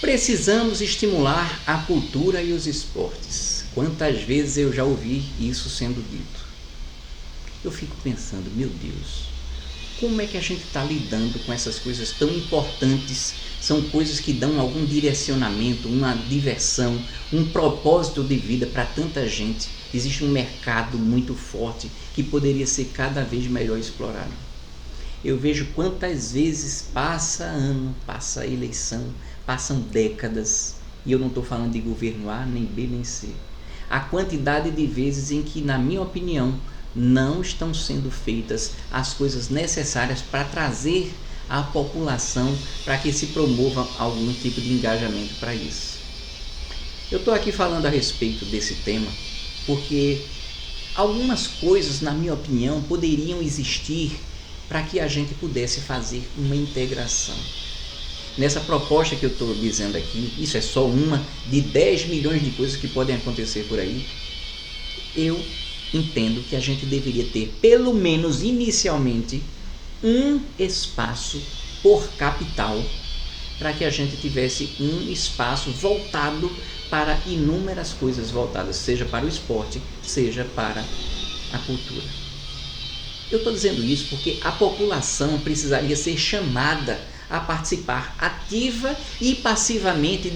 Precisamos estimular a cultura e os esportes. Quantas vezes eu já ouvi isso sendo dito? Eu fico pensando, meu Deus, como é que a gente está lidando com essas coisas tão importantes? São coisas que dão algum direcionamento, uma diversão, um propósito de vida para tanta gente. Existe um mercado muito forte que poderia ser cada vez melhor explorado. Eu vejo quantas vezes passa ano, passa eleição, passam décadas, e eu não estou falando de governo A, nem B, nem C. A quantidade de vezes em que, na minha opinião, não estão sendo feitas as coisas necessárias para trazer a população para que se promova algum tipo de engajamento para isso. Eu estou aqui falando a respeito desse tema porque algumas coisas, na minha opinião, poderiam existir para que a gente pudesse fazer uma integração. Nessa proposta que eu estou dizendo aqui, isso é só uma de 10 milhões de coisas que podem acontecer por aí, eu entendo que a gente deveria ter, pelo menos inicialmente, um espaço por capital para que a gente tivesse um espaço voltado para inúmeras coisas voltadas, seja para o esporte, seja para a cultura. Eu estou dizendo isso porque a população precisaria ser chamada a participar ativa e passivamente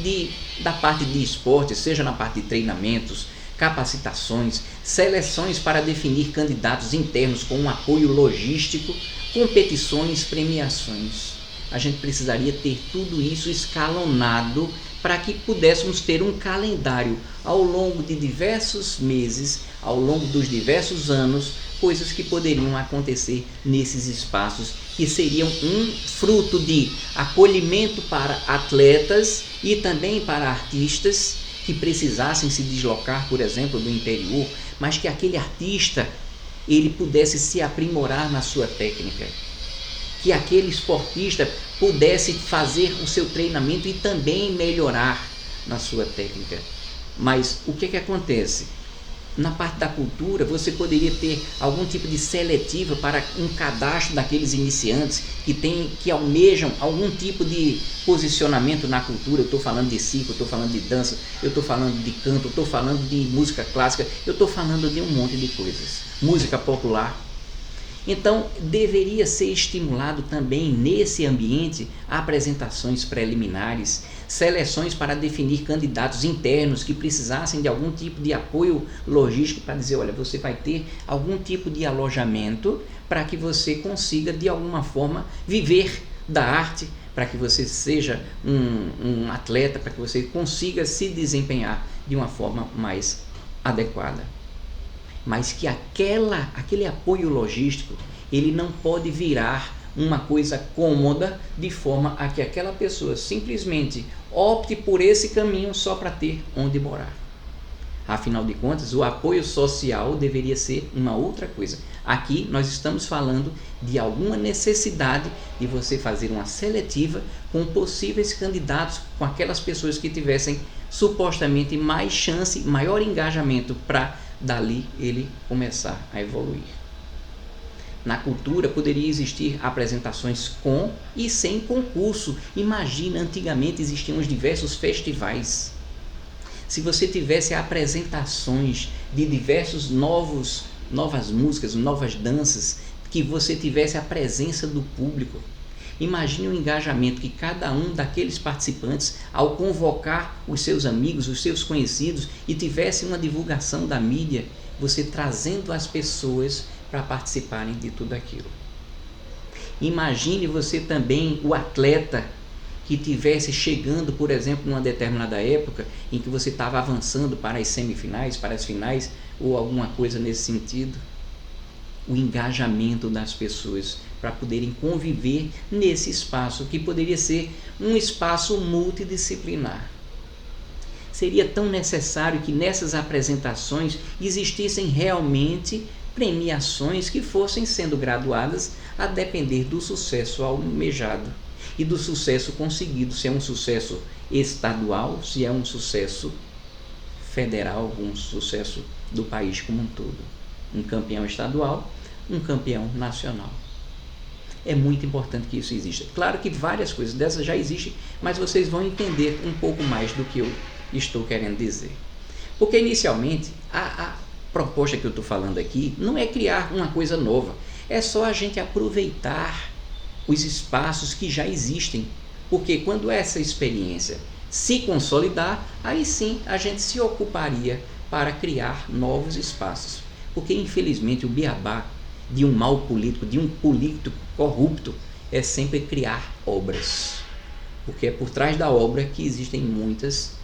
da parte de esporte, seja na parte de treinamentos, capacitações, seleções para definir candidatos internos com um apoio logístico, competições, premiações. A gente precisaria ter tudo isso escalonado para que pudéssemos ter um calendário ao longo de diversos meses, ao longo dos diversos anos, coisas que poderiam acontecer nesses espaços, que seriam um fruto de acolhimento para atletas e também para artistas que precisassem se deslocar, por exemplo, do interior, mas que aquele artista ele pudesse se aprimorar na sua técnica, que aquele esportista pudesse fazer o seu treinamento e também melhorar na sua técnica. Mas o que acontece? Na parte da cultura, você poderia ter algum tipo de seletiva para um cadastro daqueles iniciantes que almejam algum tipo de posicionamento na cultura. Eu estou falando de circo, eu estou falando de dança, eu estou falando de canto, eu estou falando de música clássica, eu estou falando de um monte de coisas. Música popular. Então, deveria ser estimulado também nesse ambiente apresentações preliminares, seleções para definir candidatos internos que precisassem de algum tipo de apoio logístico para dizer, olha, você vai ter algum tipo de alojamento para que você consiga, de alguma forma, viver da arte, para que você seja um atleta, para que você consiga se desempenhar de uma forma mais adequada. Mas que aquele apoio logístico, ele não pode virar uma coisa cômoda de forma a que aquela pessoa simplesmente opte por esse caminho só para ter onde morar. Afinal de contas, o apoio social deveria ser uma outra coisa. Aqui nós estamos falando de alguma necessidade de você fazer uma seletiva com possíveis candidatos, com aquelas pessoas que tivessem supostamente mais chance, maior engajamento para dali ele começar a evoluir. Na cultura poderia existir apresentações com e sem concurso. Imagina, antigamente existiam os diversos festivais. Se você tivesse apresentações de diversos novas músicas, novas danças, que você tivesse a presença do público. Imagine o engajamento que cada um daqueles participantes, ao convocar os seus amigos, os seus conhecidos, e tivesse uma divulgação da mídia, você trazendo as pessoas para participarem de tudo aquilo. Imagine você também o atleta que tivesse chegando, por exemplo, numa determinada época em que você estava avançando para as semifinais, para as finais, ou alguma coisa nesse sentido. O engajamento das pessoas para poderem conviver nesse espaço que poderia ser um espaço multidisciplinar. Seria tão necessário que nessas apresentações existissem realmente premiações que fossem sendo graduadas a depender do sucesso almejado e do sucesso conseguido, se é um sucesso estadual, se é um sucesso federal, um sucesso do país como um todo. Um campeão estadual, um campeão nacional. É muito importante que isso exista. Claro que várias coisas dessas já existem, mas vocês vão entender um pouco mais do que eu estou querendo dizer. Porque inicialmente a proposta que eu estou falando aqui não é criar uma coisa nova, é só a gente aproveitar os espaços que já existem, porque quando essa experiência se consolidar, aí sim a gente se ocuparia para criar novos espaços, porque infelizmente o beabá de um mau político, de um político corrupto, é sempre criar obras, porque é por trás da obra que existem muitas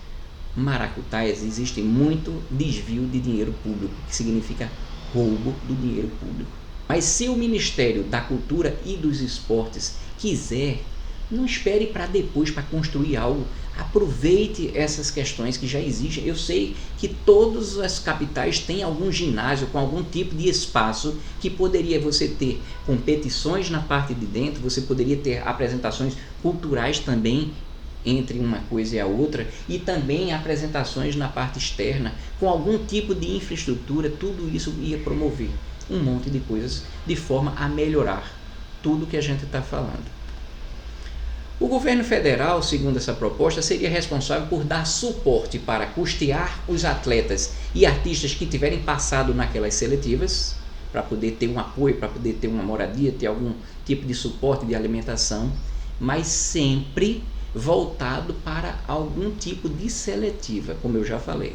maracutaias, existe muito desvio de dinheiro público, que significa roubo do dinheiro público. Mas se o Ministério da Cultura e dos Esportes quiser, não espere para depois para construir algo, aproveite essas questões que já existem. Eu sei que todas as capitais têm algum ginásio com algum tipo de espaço que poderia você ter competições na parte de dentro, você poderia ter apresentações culturais também entre uma coisa e a outra, e também apresentações na parte externa, com algum tipo de infraestrutura. Tudo isso ia promover um monte de coisas de forma a melhorar tudo que a gente está falando. O governo federal, segundo essa proposta, seria responsável por dar suporte para custear os atletas e artistas que tiverem passado naquelas seletivas, para poder ter um apoio, para poder ter uma moradia, ter algum tipo de suporte de alimentação, mas sempre voltado para algum tipo de seletiva, como eu já falei.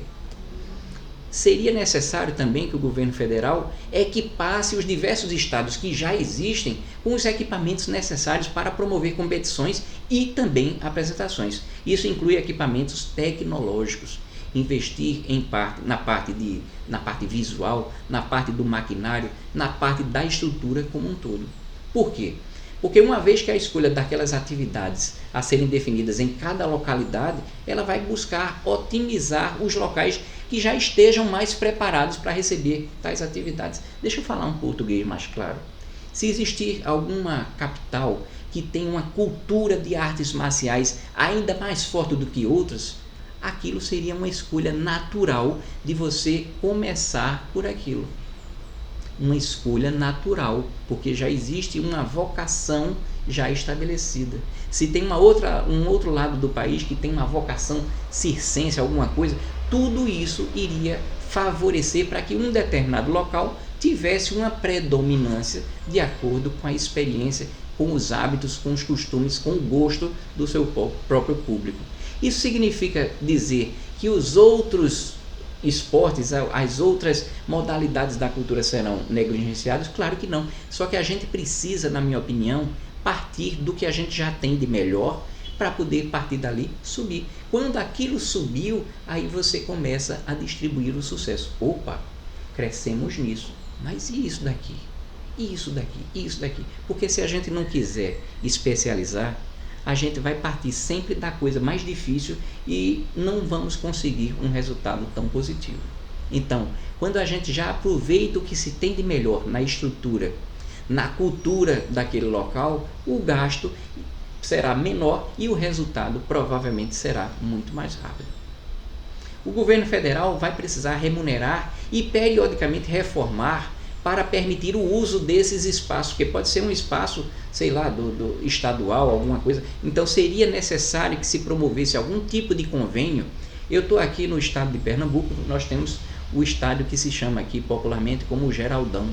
Seria necessário também que o governo federal equipasse os diversos estados que já existem com os equipamentos necessários para promover competições e também apresentações. Isso inclui equipamentos tecnológicos, investir na parte visual, na parte do maquinário, na parte da estrutura como um todo. Por quê? Porque uma vez que a escolha daquelas atividades a serem definidas em cada localidade, ela vai buscar otimizar os locais que já estejam mais preparados para receber tais atividades. Deixa eu falar um português mais claro. Se existir alguma capital que tem uma cultura de artes marciais ainda mais forte do que outras, aquilo seria uma escolha natural de você começar por aquilo. Uma escolha natural, porque já existe uma vocação já estabelecida. Se tem um outro lado do país que tem uma vocação circense, alguma coisa, tudo isso iria favorecer para que um determinado local tivesse uma predominância de acordo com a experiência, com os hábitos, com os costumes, com o gosto do seu próprio público. Isso significa dizer que os outros esportes, as outras modalidades da cultura serão negligenciadas? Claro que não. Só que a gente precisa, na minha opinião, partir do que a gente já tem de melhor para poder partir dali subir. Quando aquilo subiu, aí você começa a distribuir o sucesso. Opa, crescemos nisso. Mas e isso daqui? E isso daqui? E isso daqui? Porque se a gente não quiser especializar, a gente vai partir sempre da coisa mais difícil e não vamos conseguir um resultado tão positivo. Então, quando a gente já aproveita o que se tem de melhor na estrutura, na cultura daquele local, o gasto será menor e o resultado provavelmente será muito mais rápido. O governo federal vai precisar remunerar e periodicamente reformar para permitir o uso desses espaços, que pode ser um espaço, sei lá, do estadual, alguma coisa. Então seria necessário que se promovesse algum tipo de convênio. Eu estou aqui no estado de Pernambuco, nós temos o estádio que se chama aqui popularmente como o Geraldão,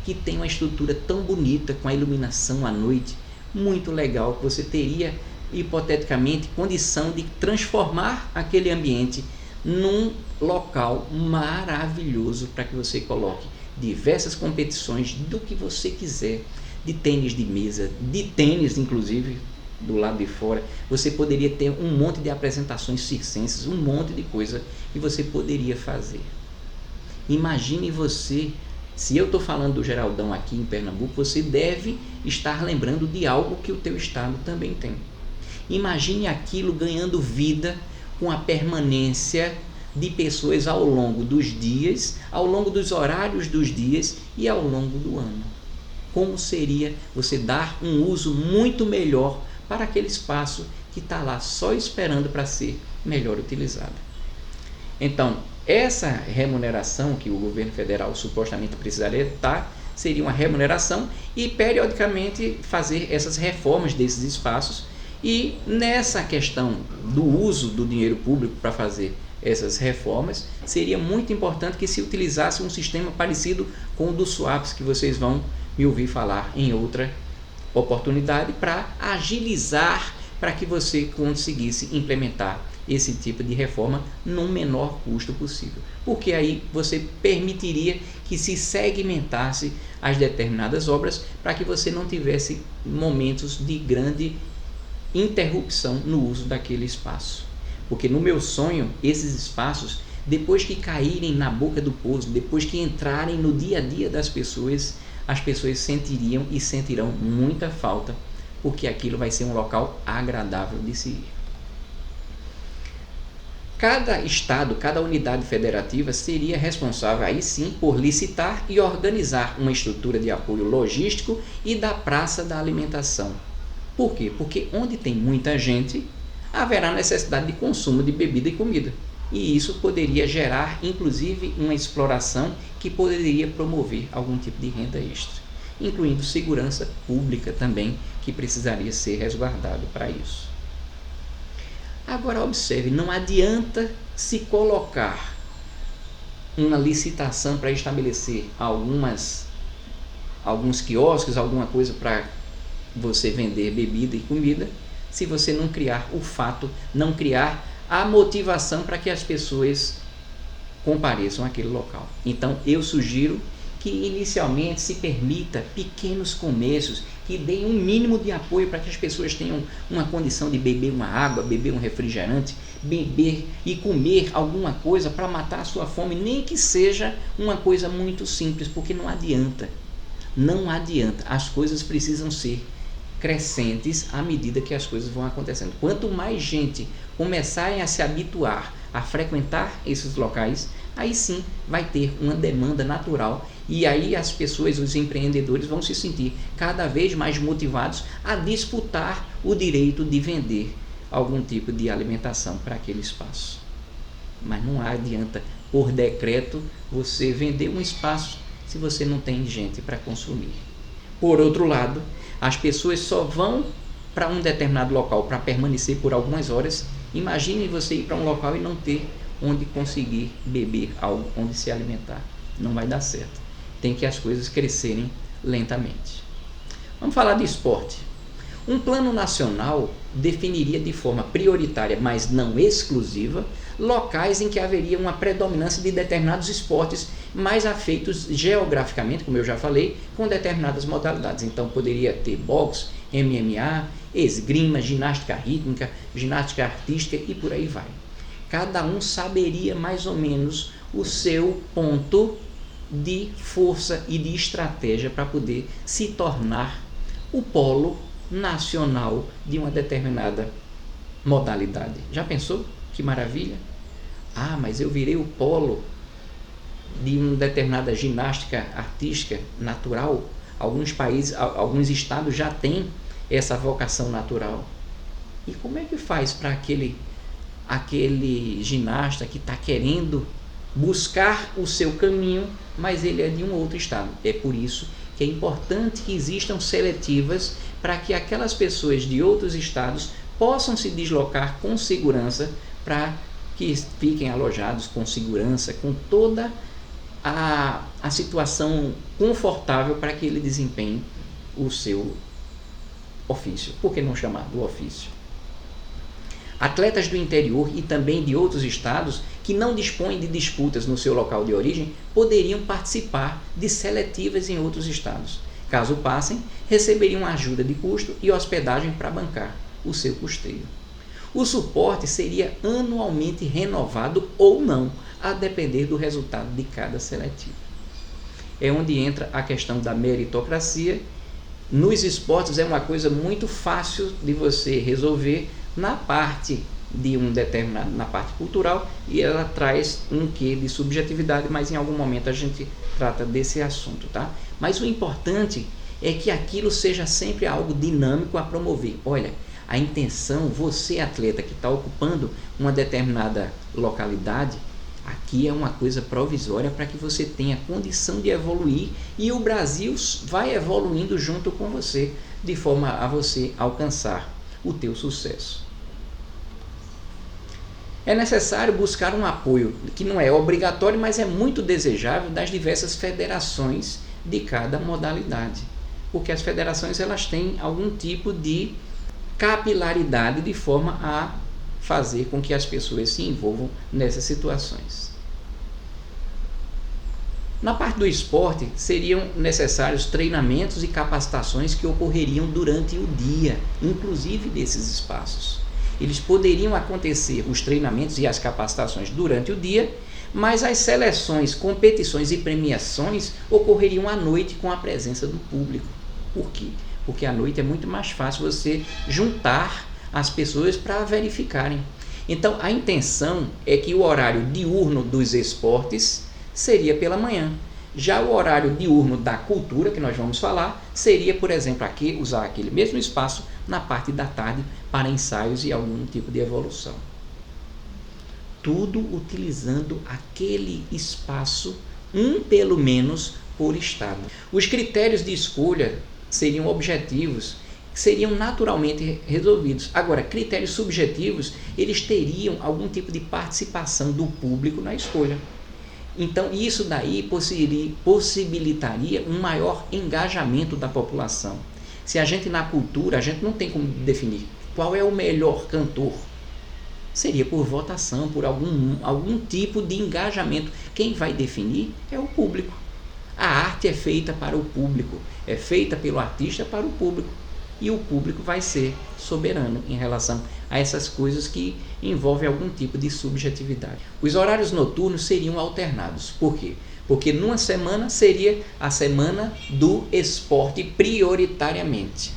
que tem uma estrutura tão bonita, com a iluminação à noite, muito legal, que você teria, hipoteticamente, condição de transformar aquele ambiente num local maravilhoso para que você coloque diversas competições do que você quiser, de tênis de mesa, de tênis inclusive do lado de fora. Você poderia ter um monte de apresentações circenses, um monte de coisa que você poderia fazer. Imagine você, se eu estou falando do Geraldão aqui em Pernambuco, você deve estar lembrando de algo que o teu estado também tem. Imagine aquilo ganhando vida com a permanência de pessoas ao longo dos dias, ao longo dos horários dos dias e ao longo do ano. Como seria você dar um uso muito melhor para aquele espaço que está lá só esperando para ser melhor utilizado? Então, essa remuneração que o governo federal supostamente precisaria está seria uma remuneração, e periodicamente fazer essas reformas desses espaços. E nessa questão do uso do dinheiro público para fazer essas reformas, seria muito importante que se utilizasse um sistema parecido com o do SWAPS, que vocês vão me ouvir falar em outra oportunidade, para agilizar, para que você conseguisse implementar esse tipo de reforma no menor custo possível, porque aí você permitiria que se segmentasse as determinadas obras, para que você não tivesse momentos de grande interrupção no uso daquele espaço. Porque no meu sonho, esses espaços, depois que caírem na boca do poço, depois que entrarem no dia a dia das pessoas, as pessoas sentiriam e sentirão muita falta, porque aquilo vai ser um local agradável de se ir. Cada estado, cada unidade federativa seria responsável aí sim por licitar e organizar uma estrutura de apoio logístico e da praça da alimentação. Por quê? Porque onde tem muita gente, haverá necessidade de consumo de bebida e comida. E isso poderia gerar, inclusive, uma exploração que poderia promover algum tipo de renda extra, incluindo segurança pública também, que precisaria ser resguardado para isso. Agora observe, não adianta se colocar uma licitação para estabelecer alguns quiosques, alguma coisa para você vender bebida e comida, se você não criar o fato, não criar a motivação para que as pessoas compareçam àquele local. Então eu sugiro que inicialmente se permita pequenos comércios que deem um mínimo de apoio para que as pessoas tenham uma condição de beber uma água, beber um refrigerante, beber e comer alguma coisa para matar a sua fome, nem que seja uma coisa muito simples, porque não adianta, as coisas precisam ser crescentes à medida que as coisas vão acontecendo. Quanto mais gente começarem a se habituar a frequentar esses locais, aí sim vai ter uma demanda natural, e aí as pessoas, os empreendedores, vão se sentir cada vez mais motivados a disputar o direito de vender algum tipo de alimentação para aquele espaço. Mas não adianta, por decreto, você vender um espaço se você não tem gente para consumir. Por outro lado, as pessoas só vão para um determinado local para permanecer por algumas horas. Imagine você ir para um local e não ter onde conseguir beber algo, onde se alimentar. Não vai dar certo. Tem que as coisas crescerem lentamente. Vamos falar de esporte. Um plano nacional definiria de forma prioritária, mas não exclusiva, locais em que haveria uma predominância de determinados esportes mais afeitos geograficamente, como eu já falei, com determinadas modalidades. Então poderia ter boxe, MMA, esgrima, ginástica rítmica, ginástica artística e por aí vai. Cada um saberia mais ou menos o seu ponto de força e de estratégia para poder se tornar o polo nacional de uma determinada modalidade. Já pensou? Que maravilha! Ah, mas eu virei o polo de uma determinada ginástica artística natural. Alguns países, alguns estados já têm essa vocação natural. E como é que faz para aquele ginasta que está querendo buscar o seu caminho, mas ele é de um outro estado? É por isso que é importante que existam seletivas para que aquelas pessoas de outros estados possam se deslocar com segurança, para que fiquem alojados com segurança, com toda a situação confortável para que ele desempenhe o seu ofício. Por que não chamar do ofício? Atletas do interior e também de outros estados que não dispõem de disputas no seu local de origem poderiam participar de seletivas em outros estados. Caso passem, receberiam ajuda de custo e hospedagem para bancar o seu custeio. O suporte seria anualmente renovado ou não, a depender do resultado de cada seletiva. É onde entra a questão da meritocracia. Nos esportes é uma coisa muito fácil de você resolver na parte de um determinado, na parte cultural, e ela traz um quê de subjetividade, mas em algum momento a gente trata desse assunto, tá? Mas o importante é que aquilo seja sempre algo dinâmico a promover. Olha, a intenção, você atleta que está ocupando uma determinada localidade, Aqui é uma coisa provisória para que você tenha condição de evoluir e o Brasil vai evoluindo junto com você, de forma a você alcançar o teu sucesso. É necessário buscar um apoio que não é obrigatório, mas é muito desejável das diversas federações de cada modalidade, porque as federações elas têm algum tipo de capilaridade de forma a fazer com que as pessoas se envolvam nessas situações. Na parte do esporte, seriam necessários treinamentos e capacitações que ocorreriam durante o dia, inclusive desses espaços. Eles poderiam acontecer, os treinamentos e as capacitações durante o dia, mas as seleções, competições e premiações ocorreriam à noite com a presença do público. Por quê? Porque à noite é muito mais fácil você juntar as pessoas para verificarem. Então, a intenção é que o horário diurno dos esportes seria pela manhã. Já o horário diurno da cultura, que nós vamos falar, seria, por exemplo, aqui, usar aquele mesmo espaço na parte da tarde para ensaios e algum tipo de evolução. Tudo utilizando aquele espaço, pelo menos por estado. Os critérios de escolha seriam objetivos, seriam naturalmente resolvidos. Agora, critérios subjetivos, eles teriam algum tipo de participação do público na escolha. Então, isso daí possibilitaria um maior engajamento da população. Se a gente na cultura, a gente não tem como definir qual é o melhor cantor, seria por votação, por algum tipo de engajamento. Quem vai definir é o público. A arte é feita para o público, é feita pelo artista para o público. E o público vai ser soberano em relação a essas coisas que envolvem algum tipo de subjetividade. Os horários noturnos seriam alternados. Por quê? Porque numa semana seria a semana do esporte prioritariamente.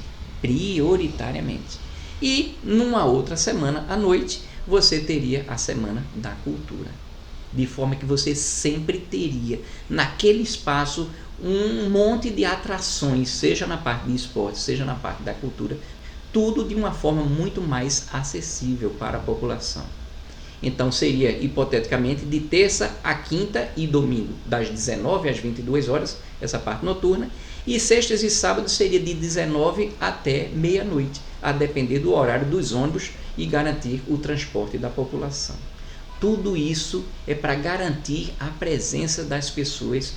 E numa outra semana, à noite, você teria a semana da cultura. De forma que você sempre teria naquele espaço um monte de atrações, seja na parte de esporte, seja na parte da cultura, tudo de uma forma muito mais acessível para a população. Então seria, hipoteticamente, de terça a quinta e domingo, das 19 às 22 horas, essa parte noturna, e sextas e sábados seria de 19 até meia-noite, a depender do horário dos ônibus e garantir o transporte da população. Tudo isso é para garantir a presença das pessoas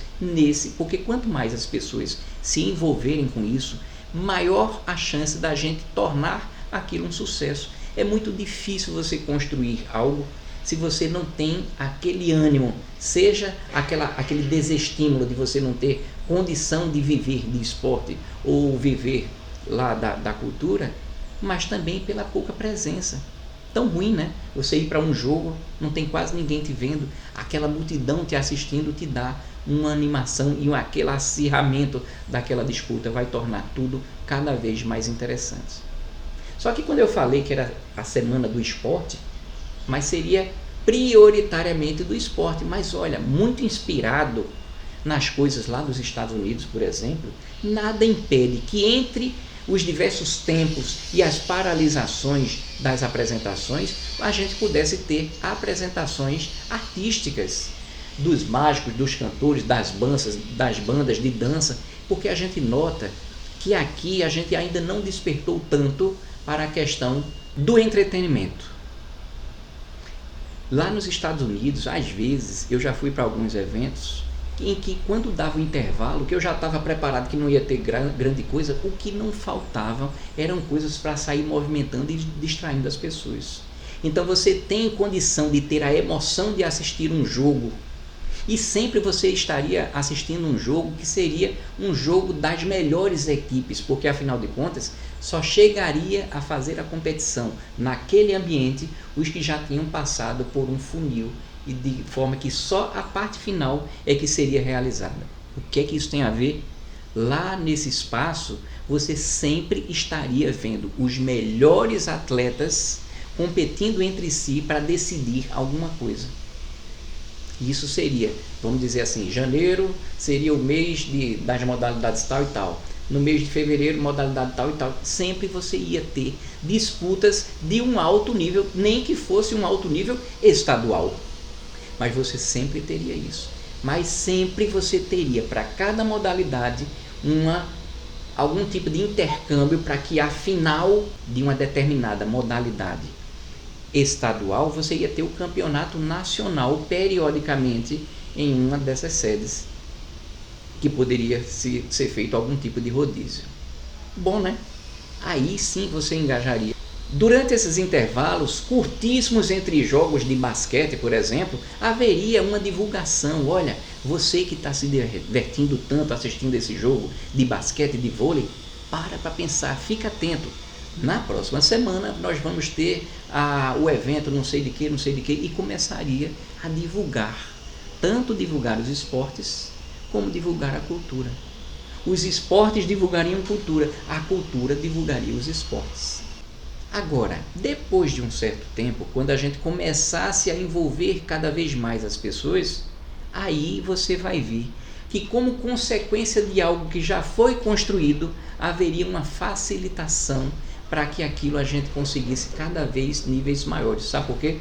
porque quanto mais as pessoas se envolverem com isso, maior a chance da gente tornar aquilo um sucesso. É muito difícil você construir algo se você não tem aquele ânimo, seja aquele desestímulo de você não ter condição de viver de esporte ou viver lá da cultura, mas também pela pouca presença. Tão ruim, né? Você ir para um jogo, não tem quase ninguém te vendo, aquela multidão te assistindo te dá uma animação e aquele acirramento daquela disputa vai tornar tudo cada vez mais interessante. Só que quando eu falei que era a semana do esporte, mas seria prioritariamente do esporte, mas olha, muito inspirado nas coisas lá dos Estados Unidos, por exemplo, nada impede que entre os diversos tempos e as paralisações das apresentações, a gente pudesse ter apresentações artísticas dos mágicos, dos cantores, das bandas de dança, porque a gente nota que aqui a gente ainda não despertou tanto para a questão do entretenimento. Lá nos Estados Unidos, às vezes, eu já fui para alguns eventos em que quando dava o intervalo, que eu já estava preparado que não ia ter grande coisa, o que não faltava eram coisas para sair movimentando e distraindo as pessoas. Então você tem condição de ter a emoção de assistir um jogo, e sempre você estaria assistindo um jogo que seria um jogo das melhores equipes, porque afinal de contas só chegaria a fazer a competição naquele ambiente os que já tinham passado por um funil, e de forma que só a parte final é que seria realizada. O que é que isso tem a ver? Lá nesse espaço, você sempre estaria vendo os melhores atletas competindo entre si para decidir alguma coisa. Isso seria, vamos dizer assim, janeiro seria o mês das modalidades tal e tal. No mês de fevereiro, modalidade tal e tal. Sempre você ia ter disputas de um alto nível, nem que fosse um alto nível estadual. mas você sempre teria isso. Mas sempre você teria para cada modalidade algum tipo de intercâmbio para que a final de uma determinada modalidade estadual você ia ter o campeonato nacional periodicamente em uma dessas sedes, que poderia ser feito algum tipo de rodízio. Bom, né? Aí sim você engajaria. Durante esses intervalos curtíssimos entre jogos de basquete, por exemplo, haveria uma divulgação. Olha, você que está se divertindo tanto assistindo esse jogo de basquete e de vôlei, para pensar, fica atento. Na próxima semana nós vamos ter o evento não sei de que, e começaria a divulgar. Tanto divulgar os esportes, como divulgar a cultura. Os esportes divulgariam cultura, a cultura divulgaria os esportes. Agora, depois de um certo tempo, quando a gente começasse a envolver cada vez mais as pessoas, aí você vai ver que, como consequência de algo que já foi construído, haveria uma facilitação para que aquilo a gente conseguisse cada vez níveis maiores. Sabe por quê?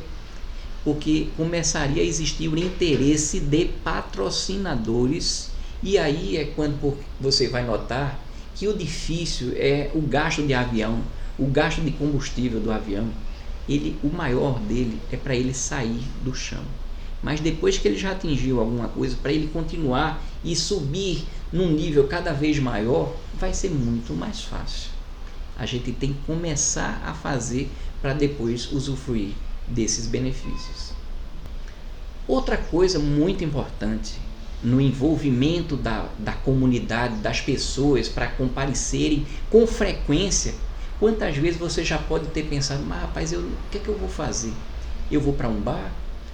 Porque começaria a existir o interesse de patrocinadores, e aí é quando você vai notar que o difícil é o gasto de avião, o gasto de combustível do avião. O maior dele é para ele sair do chão. Mas depois que ele já atingiu alguma coisa, para ele continuar e subir num nível cada vez maior, vai ser muito mais fácil. A gente tem que começar a fazer para depois usufruir desses benefícios. Outra coisa muito importante no envolvimento da comunidade, das pessoas, para comparecerem com frequência. Quantas vezes você já pode ter pensado, mas rapaz, o que é que eu vou fazer? Eu vou para um bar?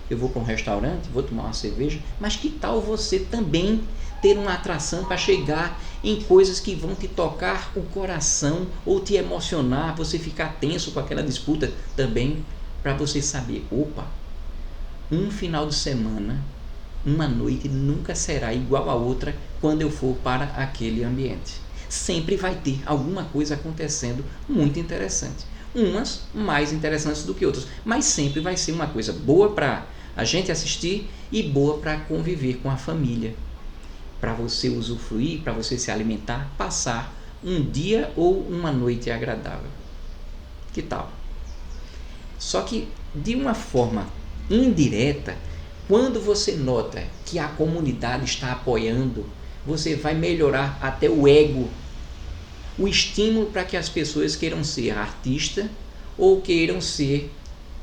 Eu vou para um restaurante? Vou tomar uma cerveja? Mas que tal você também ter uma atração para chegar em coisas que vão te tocar o coração ou te emocionar, você ficar tenso com aquela disputa também, para você saber, opa, um final de semana, uma noite nunca será igual a outra quando eu for para aquele ambiente. Sempre vai ter alguma coisa acontecendo muito interessante. Umas mais interessantes do que outras, mas sempre vai ser uma coisa boa para a gente assistir e boa para conviver com a família. Para você usufruir, para você se alimentar, passar um dia ou uma noite agradável. Que tal? Só que de uma forma indireta, quando você nota que a comunidade está apoiando, você vai melhorar até o ego, o estímulo para que as pessoas queiram ser artista ou queiram ser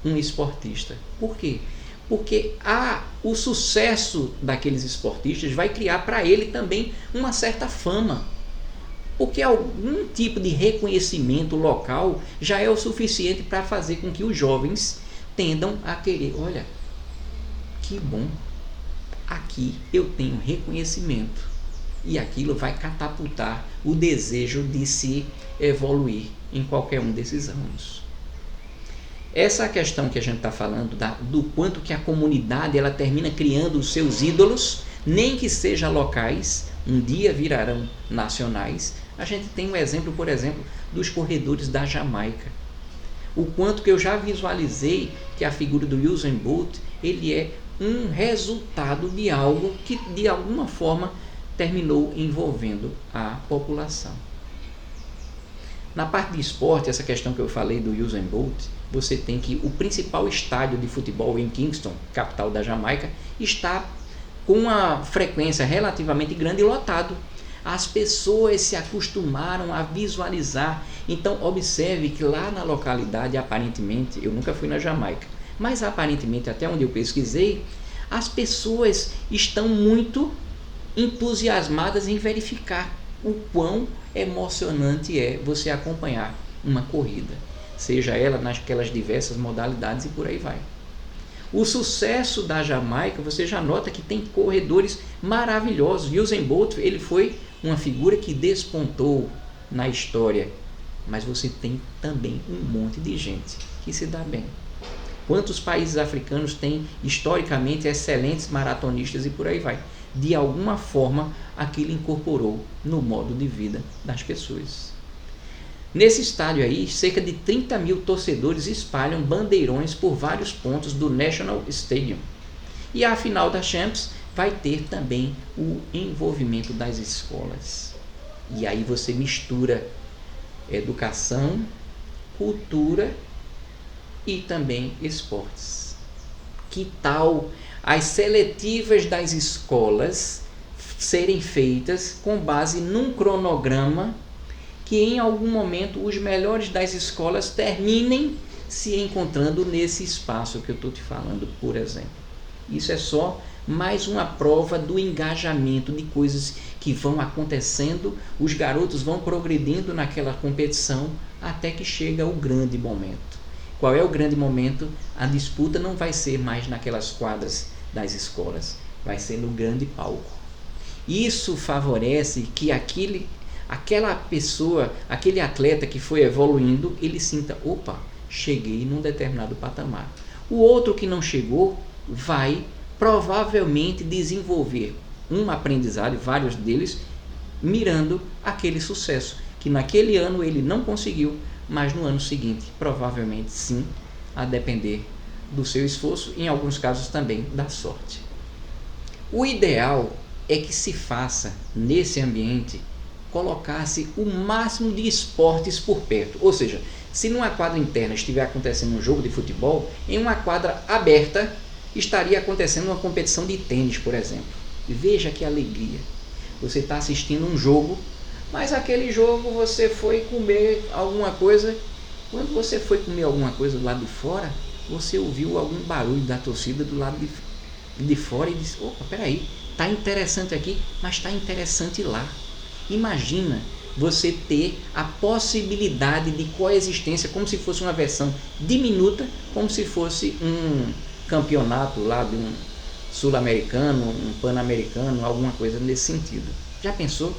um esportista. Por quê? Porque o sucesso daqueles esportistas vai criar para ele também uma certa fama. Porque algum tipo de reconhecimento local já é o suficiente para fazer com que os jovens tendam a querer, olha, que bom, aqui eu tenho reconhecimento. E aquilo vai catapultar o desejo de se evoluir em qualquer um desses ramos. Essa questão que a gente está falando, do quanto que a comunidade ela termina criando os seus ídolos, nem que sejam locais, um dia virarão nacionais. A gente tem um exemplo, por exemplo, dos corredores da Jamaica. O quanto que eu já visualizei que a figura do Usain Bolt, ele é um resultado de algo que de alguma forma terminou envolvendo a população. Na parte de esporte, essa questão que eu falei do Usain Bolt, você tem que o principal estádio de futebol em Kingston, capital da Jamaica, está com uma frequência relativamente grande e lotado. As pessoas se acostumaram a visualizar. Então observe que lá na localidade, aparentemente, eu nunca fui na Jamaica, mas aparentemente, até onde eu pesquisei, as pessoas estão muito entusiasmadas em verificar o quão emocionante é você acompanhar uma corrida, seja ela naquelas diversas modalidades e por aí vai. O sucesso da Jamaica, você já nota que tem corredores maravilhosos. Usain Bolt, ele foi uma figura que despontou na história, mas você tem também um monte de gente que se dá bem. Quantos países africanos têm historicamente excelentes maratonistas e por aí vai? De alguma forma, aquilo incorporou no modo de vida das pessoas. Nesse estádio aí, cerca de 30 mil torcedores espalham bandeirões por vários pontos do National Stadium. E a final da Champions vai ter também o envolvimento das escolas. E aí você mistura educação, cultura e também esportes. Que tal as seletivas das escolas serem feitas com base num cronograma que em algum momento os melhores das escolas terminem se encontrando nesse espaço que eu estou te falando, por exemplo. Isso é só mais uma prova do engajamento de coisas que vão acontecendo, os garotos vão progredindo naquela competição até que chega o grande momento. Qual é o grande momento? A disputa não vai ser mais naquelas quadras das escolas, vai ser no grande palco. Isso favorece que aquela pessoa, aquele atleta que foi evoluindo, ele sinta, opa, cheguei num determinado patamar. O outro que não chegou vai provavelmente desenvolver um aprendizado, vários deles, mirando aquele sucesso, que naquele ano ele não conseguiu, mas no ano seguinte, provavelmente sim, a depender do seu esforço, em alguns casos também da sorte. O ideal é que se faça, nesse ambiente, colocar-se o máximo de esportes por perto. Ou seja, se numa quadra interna estiver acontecendo um jogo de futebol, em uma quadra aberta estaria acontecendo uma competição de tênis, por exemplo. E veja que alegria. Você está assistindo um jogo, mas aquele jogo você foi comer alguma coisa. Quando você foi comer alguma coisa do lado de fora, você ouviu algum barulho da torcida do lado de fora e disse, opa, peraí, está interessante aqui, mas está interessante lá. Imagina você ter a possibilidade de coexistência como se fosse uma versão diminuta, como se fosse um campeonato lá de um sul-americano, um pan-americano, alguma coisa nesse sentido. Já pensou?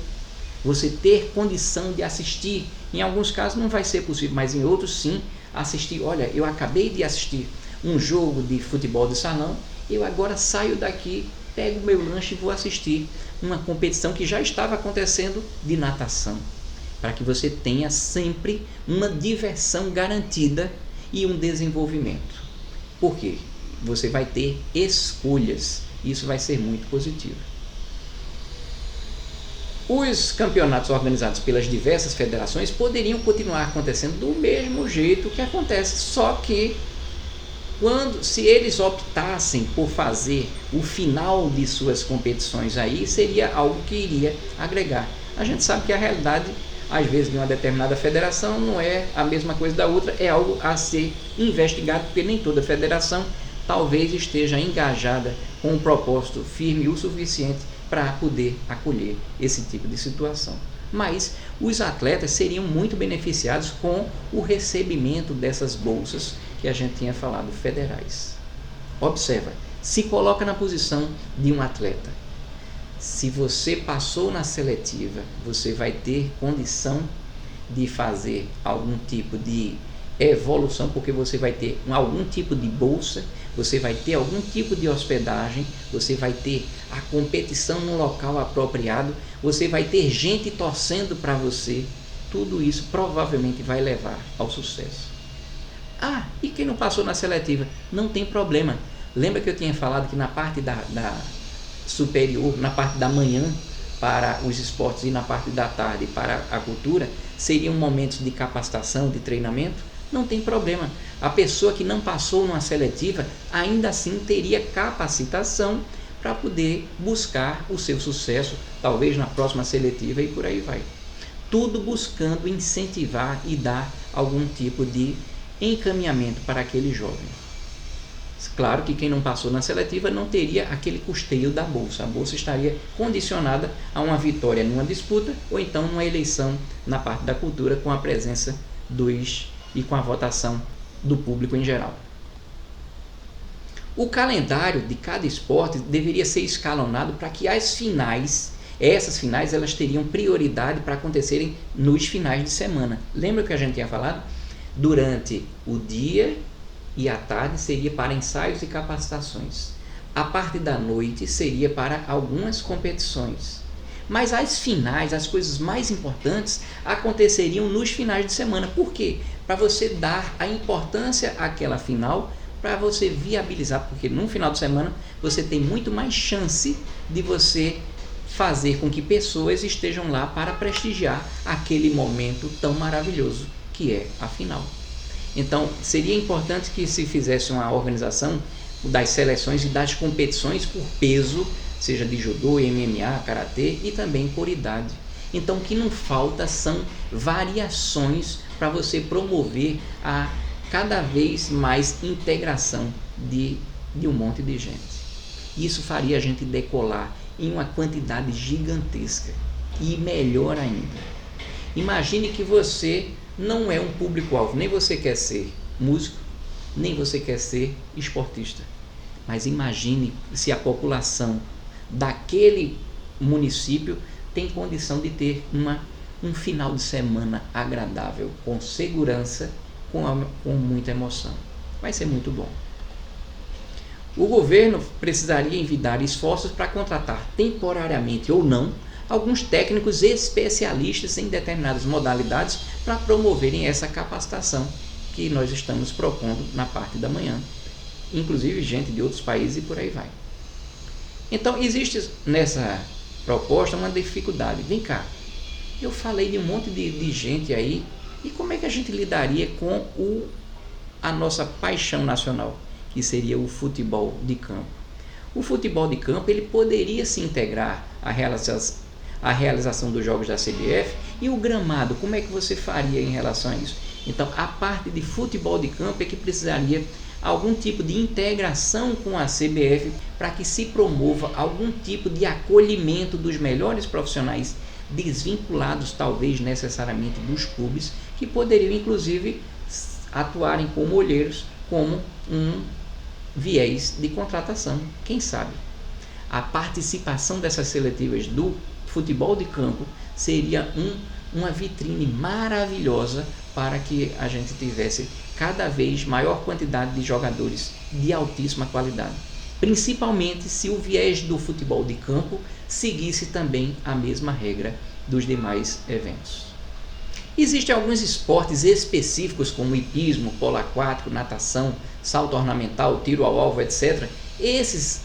Você ter condição de assistir, em alguns casos não vai ser possível, mas em outros sim, assistir. Olha, eu acabei de assistir um jogo de futebol de salão, eu agora saio daqui, pego o meu lanche e vou assistir uma competição que já estava acontecendo de natação, para que você tenha sempre uma diversão garantida e um desenvolvimento. Por quê? Você vai ter escolhas, isso vai ser muito positivo. Os campeonatos organizados pelas diversas federações poderiam continuar acontecendo do mesmo jeito que acontece, só que se eles optassem por fazer o final de suas competições aí, seria algo que iria agregar. A gente sabe que a realidade, às vezes, de uma determinada federação não é a mesma coisa da outra, é algo a ser investigado, porque nem toda federação talvez esteja engajada com um propósito firme o suficiente para poder acolher esse tipo de situação. Mas os atletas seriam muito beneficiados com o recebimento dessas bolsas que a gente tinha falado, federais. Observa, se coloca na posição de um atleta. Se você passou na seletiva, você vai ter condição de fazer algum tipo de evolução, porque você vai ter algum tipo de bolsa, você vai ter algum tipo de hospedagem, você vai ter a competição num local apropriado, você vai ter gente torcendo para você. Tudo isso provavelmente vai levar ao sucesso. Ah, e quem não passou na seletiva? Não tem problema. Lembra que eu tinha falado que na parte da superior, na parte da manhã para os esportes e na parte da tarde para a cultura, seriam momentos de capacitação, de treinamento? Não tem problema. A pessoa que não passou numa seletiva ainda assim teria capacitação para poder buscar o seu sucesso, talvez na próxima seletiva e por aí vai. Tudo buscando incentivar e dar algum tipo de encaminhamento para aquele jovem. Claro que quem não passou na seletiva não teria aquele custeio da bolsa. A bolsa estaria condicionada a uma vitória numa disputa ou então numa eleição na parte da cultura com a presença e com a votação do público em geral. O calendário de cada esporte deveria ser escalonado para que essas finais elas teriam prioridade para acontecerem nos finais de semana. Lembra que a gente tinha falado? Durante o dia e a tarde seria para ensaios e capacitações. A parte da noite seria para algumas competições. Mas as finais, as coisas mais importantes, aconteceriam nos finais de semana. Por quê? Para você dar a importância àquela final para você viabilizar, porque no final de semana você tem muito mais chance de você fazer com que pessoas estejam lá para prestigiar aquele momento tão maravilhoso que é a final. Então, seria importante que se fizesse uma organização das seleções e das competições por peso, seja de judô, MMA, karatê e também por idade. Então, o que não falta são variações para você promover a cada vez mais integração de um monte de gente. Isso faria a gente decolar em uma quantidade gigantesca. E melhor ainda, imagine que você não é um público-alvo, nem você quer ser músico, nem você quer ser esportista. Mas imagine se a população daquele município tem condição de ter um final de semana agradável, com segurança, com muita emoção. Vai ser muito bom. O governo precisaria envidar esforços para contratar temporariamente ou não alguns técnicos especialistas em determinadas modalidades para promoverem essa capacitação que nós estamos propondo na parte da manhã, inclusive gente de outros países e por aí vai. Então existe nessa proposta uma dificuldade. Vem cá, eu falei de um monte de gente aí, e como é que a gente lidaria com a nossa paixão nacional, que seria o futebol de campo? O futebol de campo ele poderia se integrar à realização dos jogos da CBF, e o gramado, como é que você faria em relação a isso? Então, a parte de futebol de campo é que precisaria algum tipo de integração com a CBF para que se promova algum tipo de acolhimento dos melhores profissionais, desvinculados talvez necessariamente dos clubes, que poderiam inclusive atuarem como olheiros, como um viés de contratação, quem sabe. A participação dessas seletivas do futebol de campo seria uma vitrine maravilhosa para que a gente tivesse cada vez maior quantidade de jogadores de altíssima qualidade, principalmente se o viés do futebol de campo seguisse também a mesma regra dos demais eventos. Existem alguns esportes específicos como hipismo, polo aquático, natação, salto ornamental, tiro ao alvo, etc. Esses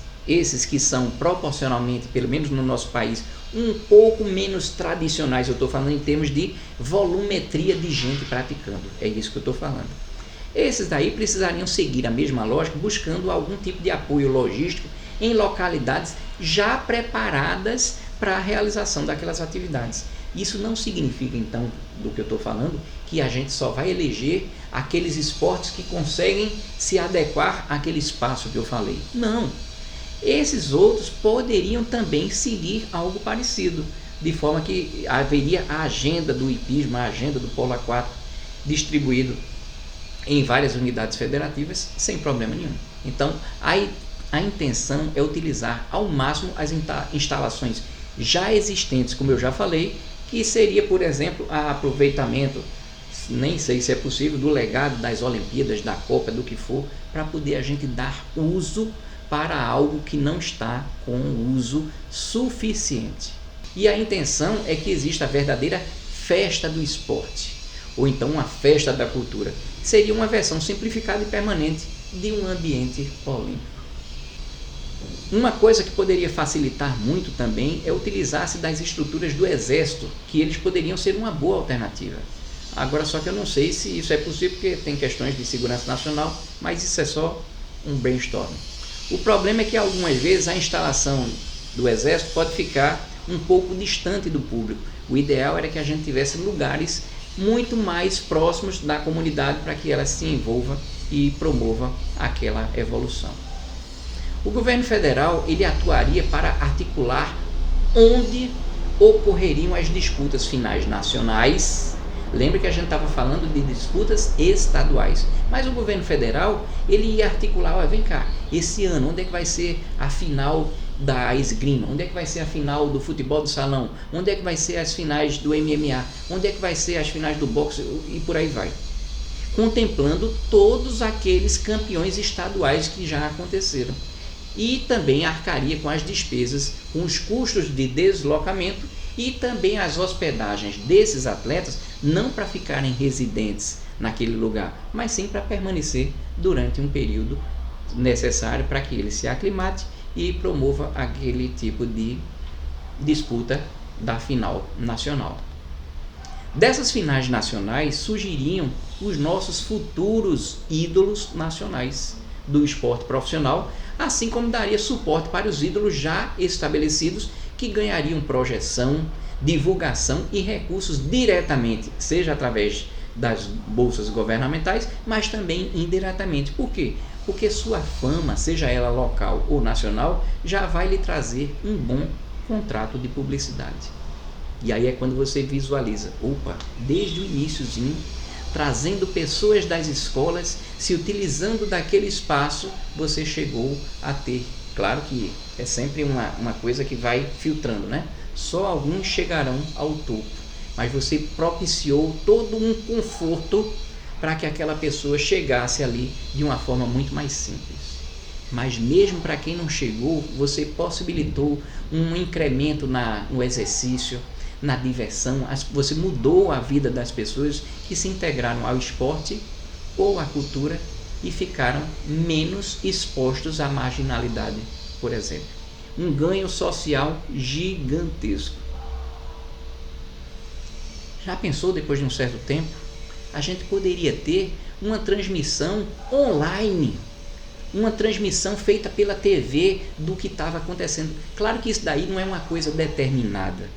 que são proporcionalmente, pelo menos no nosso país, um pouco menos tradicionais, eu estou falando em termos de volumetria de gente praticando, é isso que eu estou falando. Esses daí precisariam seguir a mesma lógica, buscando algum tipo de apoio logístico em localidades já preparadas para a realização daquelas atividades. Isso não significa, então, do que eu estou falando, que a gente só vai eleger aqueles esportes que conseguem se adequar àquele espaço que eu falei. Não! Esses outros poderiam também seguir algo parecido, de forma que haveria a agenda do hipismo, a agenda do polo aquático, distribuído em várias unidades federativas, sem problema nenhum. Então, a intenção é utilizar ao máximo as instalações já existentes, como eu já falei, que seria, por exemplo, a aproveitamento, nem sei se é possível, do legado das Olimpíadas, da Copa, do que for, para poder a gente dar uso para algo que não está com uso suficiente. E a intenção é que exista a verdadeira festa do esporte, ou então uma festa da cultura. Seria uma versão simplificada e permanente de um ambiente olímpico. Uma coisa que poderia facilitar muito também é utilizar-se das estruturas do Exército, que eles poderiam ser uma boa alternativa. Agora, só que eu não sei se isso é possível, porque tem questões de segurança nacional, mas isso é só um brainstorm. O problema é que algumas vezes a instalação do Exército pode ficar um pouco distante do público. O ideal era que a gente tivesse lugares muito mais próximos da comunidade para que ela se envolva e promova aquela evolução. O governo federal ele atuaria para articular onde ocorreriam as disputas finais nacionais. Lembra que a gente estava falando de disputas estaduais, mas o governo federal ele ia articular, vem cá, esse ano onde é que vai ser a final da esgrima, onde é que vai ser a final do futebol do salão, onde é que vai ser as finais do MMA, onde é que vai ser as finais do boxe e por aí vai, contemplando todos aqueles campeões estaduais que já aconteceram. E também arcaria com as despesas, com os custos de deslocamento e também as hospedagens desses atletas, não para ficarem residentes naquele lugar, mas sim para permanecer durante um período necessário para que ele se aclimate e promova aquele tipo de disputa da final nacional. Dessas finais nacionais surgiriam os nossos futuros ídolos nacionais do esporte profissional, assim como daria suporte para os ídolos já estabelecidos que ganhariam projeção, divulgação e recursos diretamente, seja através das bolsas governamentais, mas também indiretamente. Por quê? Porque sua fama, seja ela local ou nacional, já vai lhe trazer um bom contrato de publicidade. E aí é quando você visualiza, opa, desde o iniciozinho, trazendo pessoas das escolas, se utilizando daquele espaço, você chegou a ter. Claro que é sempre uma coisa que vai filtrando, né? Só alguns chegarão ao topo, mas você propiciou todo um conforto para que aquela pessoa chegasse ali de uma forma muito mais simples. Mas mesmo para quem não chegou, você possibilitou um incremento no exercício, na diversão, você mudou a vida das pessoas que se integraram ao esporte ou à cultura e ficaram menos expostos à marginalidade, por exemplo. Um ganho social gigantesco. Já pensou, depois de um certo tempo, a gente poderia ter uma transmissão online, uma transmissão feita pela TV do que estava acontecendo. Claro que isso daí não é uma coisa determinada.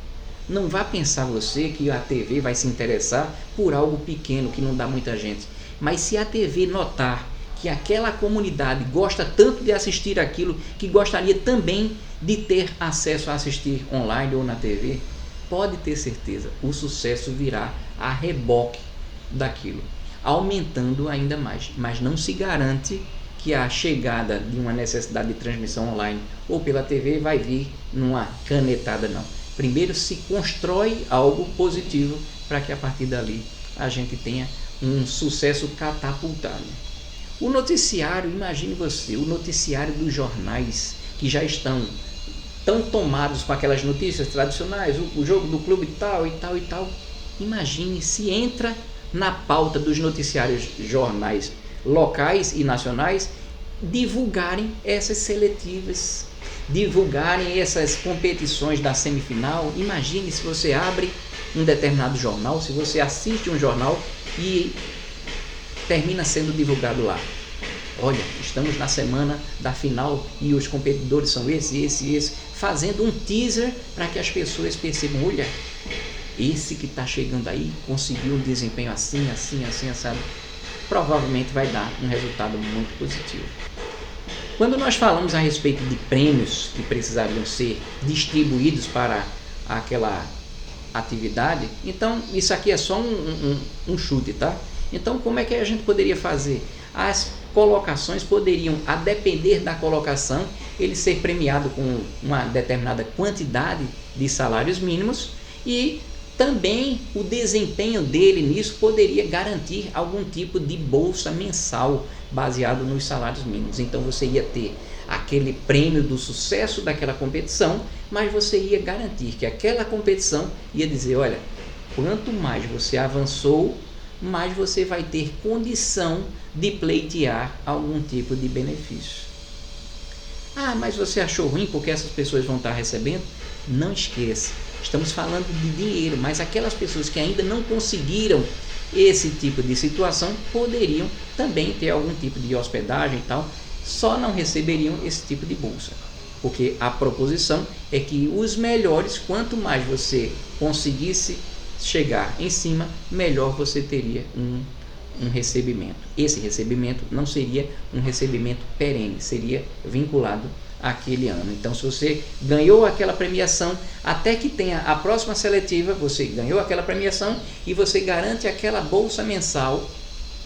Não vá pensar você que a TV vai se interessar por algo pequeno que não dá muita gente. Mas se a TV notar que aquela comunidade gosta tanto de assistir aquilo, que gostaria também de ter acesso a assistir online ou na TV, pode ter certeza, o sucesso virá a reboque daquilo, aumentando ainda mais. Mas não se garante que a chegada de uma necessidade de transmissão online ou pela TV vai vir numa canetada, não. Primeiro se constrói algo positivo para que a partir dali a gente tenha um sucesso catapultado. O noticiário, imagine você, o noticiário dos jornais que já estão tão tomados com aquelas notícias tradicionais, o jogo do clube tal e tal e tal. Imagine se entra na pauta dos noticiários jornais locais e nacionais divulgarem essas seletivas, divulgarem essas competições da semifinal. Imagine se você abre um determinado jornal, se você assiste um jornal e termina sendo divulgado lá. Olha, estamos na semana da final e os competidores são esse, fazendo um teaser para que as pessoas percebam, olha, esse que está chegando aí conseguiu um desempenho assim, sabe? Provavelmente vai dar um resultado muito positivo. Quando nós falamos a respeito de prêmios que precisariam ser distribuídos para aquela atividade, então isso aqui é só um chute, tá? Então como é que a gente poderia fazer? As colocações poderiam, a depender da colocação, ele ser premiado com uma determinada quantidade de salários mínimos, e também o desempenho dele nisso poderia garantir algum tipo de bolsa mensal baseado nos salários mínimos. Então você ia ter aquele prêmio do sucesso daquela competição, mas você ia garantir que aquela competição ia dizer, olha, quanto mais você avançou, mais você vai ter condição de pleitear algum tipo de benefício. Ah, mas você achou ruim porque essas pessoas vão estar recebendo? Não esqueça, estamos falando de dinheiro, mas aquelas pessoas que ainda não conseguiram esse tipo de situação poderiam também ter algum tipo de hospedagem e tal, só não receberiam esse tipo de bolsa, porque a proposição é que os melhores, quanto mais você conseguisse chegar em cima, melhor você teria um recebimento. Esse recebimento não seria um recebimento perene, seria vinculado àquele ano. Então, se você ganhou aquela premiação, até que tenha a próxima seletiva, você ganhou aquela premiação e você garante aquela bolsa mensal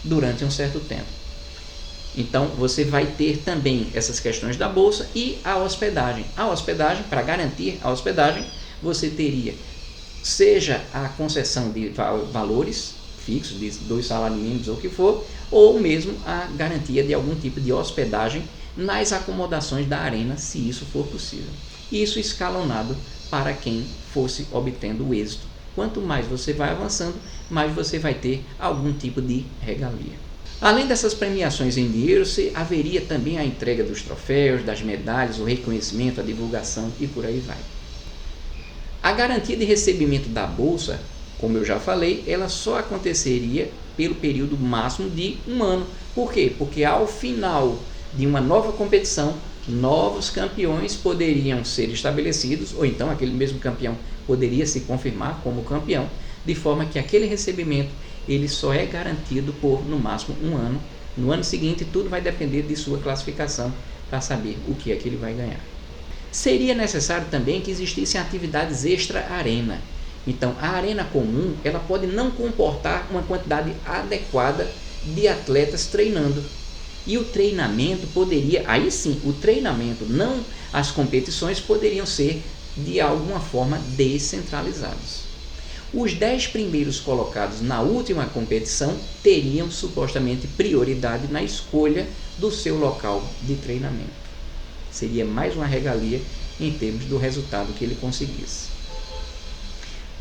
durante um certo tempo. Então, você vai ter também essas questões da bolsa e a hospedagem. A hospedagem, para garantir a hospedagem, você teria seja a concessão de valores fixos, de 2 salários mínimos ou o que for, ou mesmo a garantia de algum tipo de hospedagem nas acomodações da arena, se isso for possível. Isso escalonado para quem fosse obtendo o êxito quanto mais você vai avançando, mais você vai ter algum tipo de regalia. Além dessas premiações em dinheiro, haveria também a entrega dos troféus, das medalhas, o reconhecimento, a divulgação e por aí vai. A garantia de recebimento da bolsa, como eu já falei, ela só aconteceria pelo período máximo de 1 ano. Por quê? Porque ao final de uma nova competição, novos campeões poderiam ser estabelecidos, ou então aquele mesmo campeão poderia se confirmar como campeão, de forma que aquele recebimento ele só é garantido por no máximo 1 ano. No ano seguinte tudo vai depender de sua classificação para saber o que é que ele vai ganhar. Seria necessário também que existissem atividades extra-arena. Então, a arena comum ela pode não comportar uma quantidade adequada de atletas treinando. E o treinamento poderia, aí sim, o treinamento, não as competições, poderiam ser de alguma forma descentralizados. Os 10 primeiros colocados na última competição teriam supostamente prioridade na escolha do seu local de treinamento. Seria mais uma regalia em termos do resultado que ele conseguisse.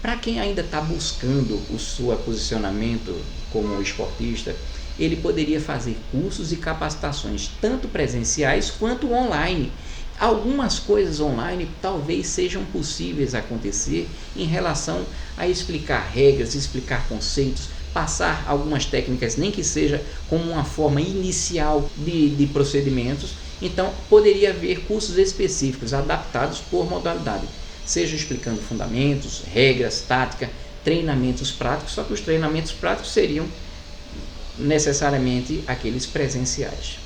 Para quem ainda está buscando o seu posicionamento como esportista, ele poderia fazer cursos e capacitações, tanto presenciais quanto online. Algumas coisas online talvez sejam possíveis acontecer em relação a explicar regras, explicar conceitos, passar algumas técnicas, nem que seja como uma forma inicial de procedimentos. Então, poderia haver cursos específicos adaptados por modalidade, seja explicando fundamentos, regras, tática, treinamentos práticos, só que os treinamentos práticos seriam necessariamente aqueles presenciais.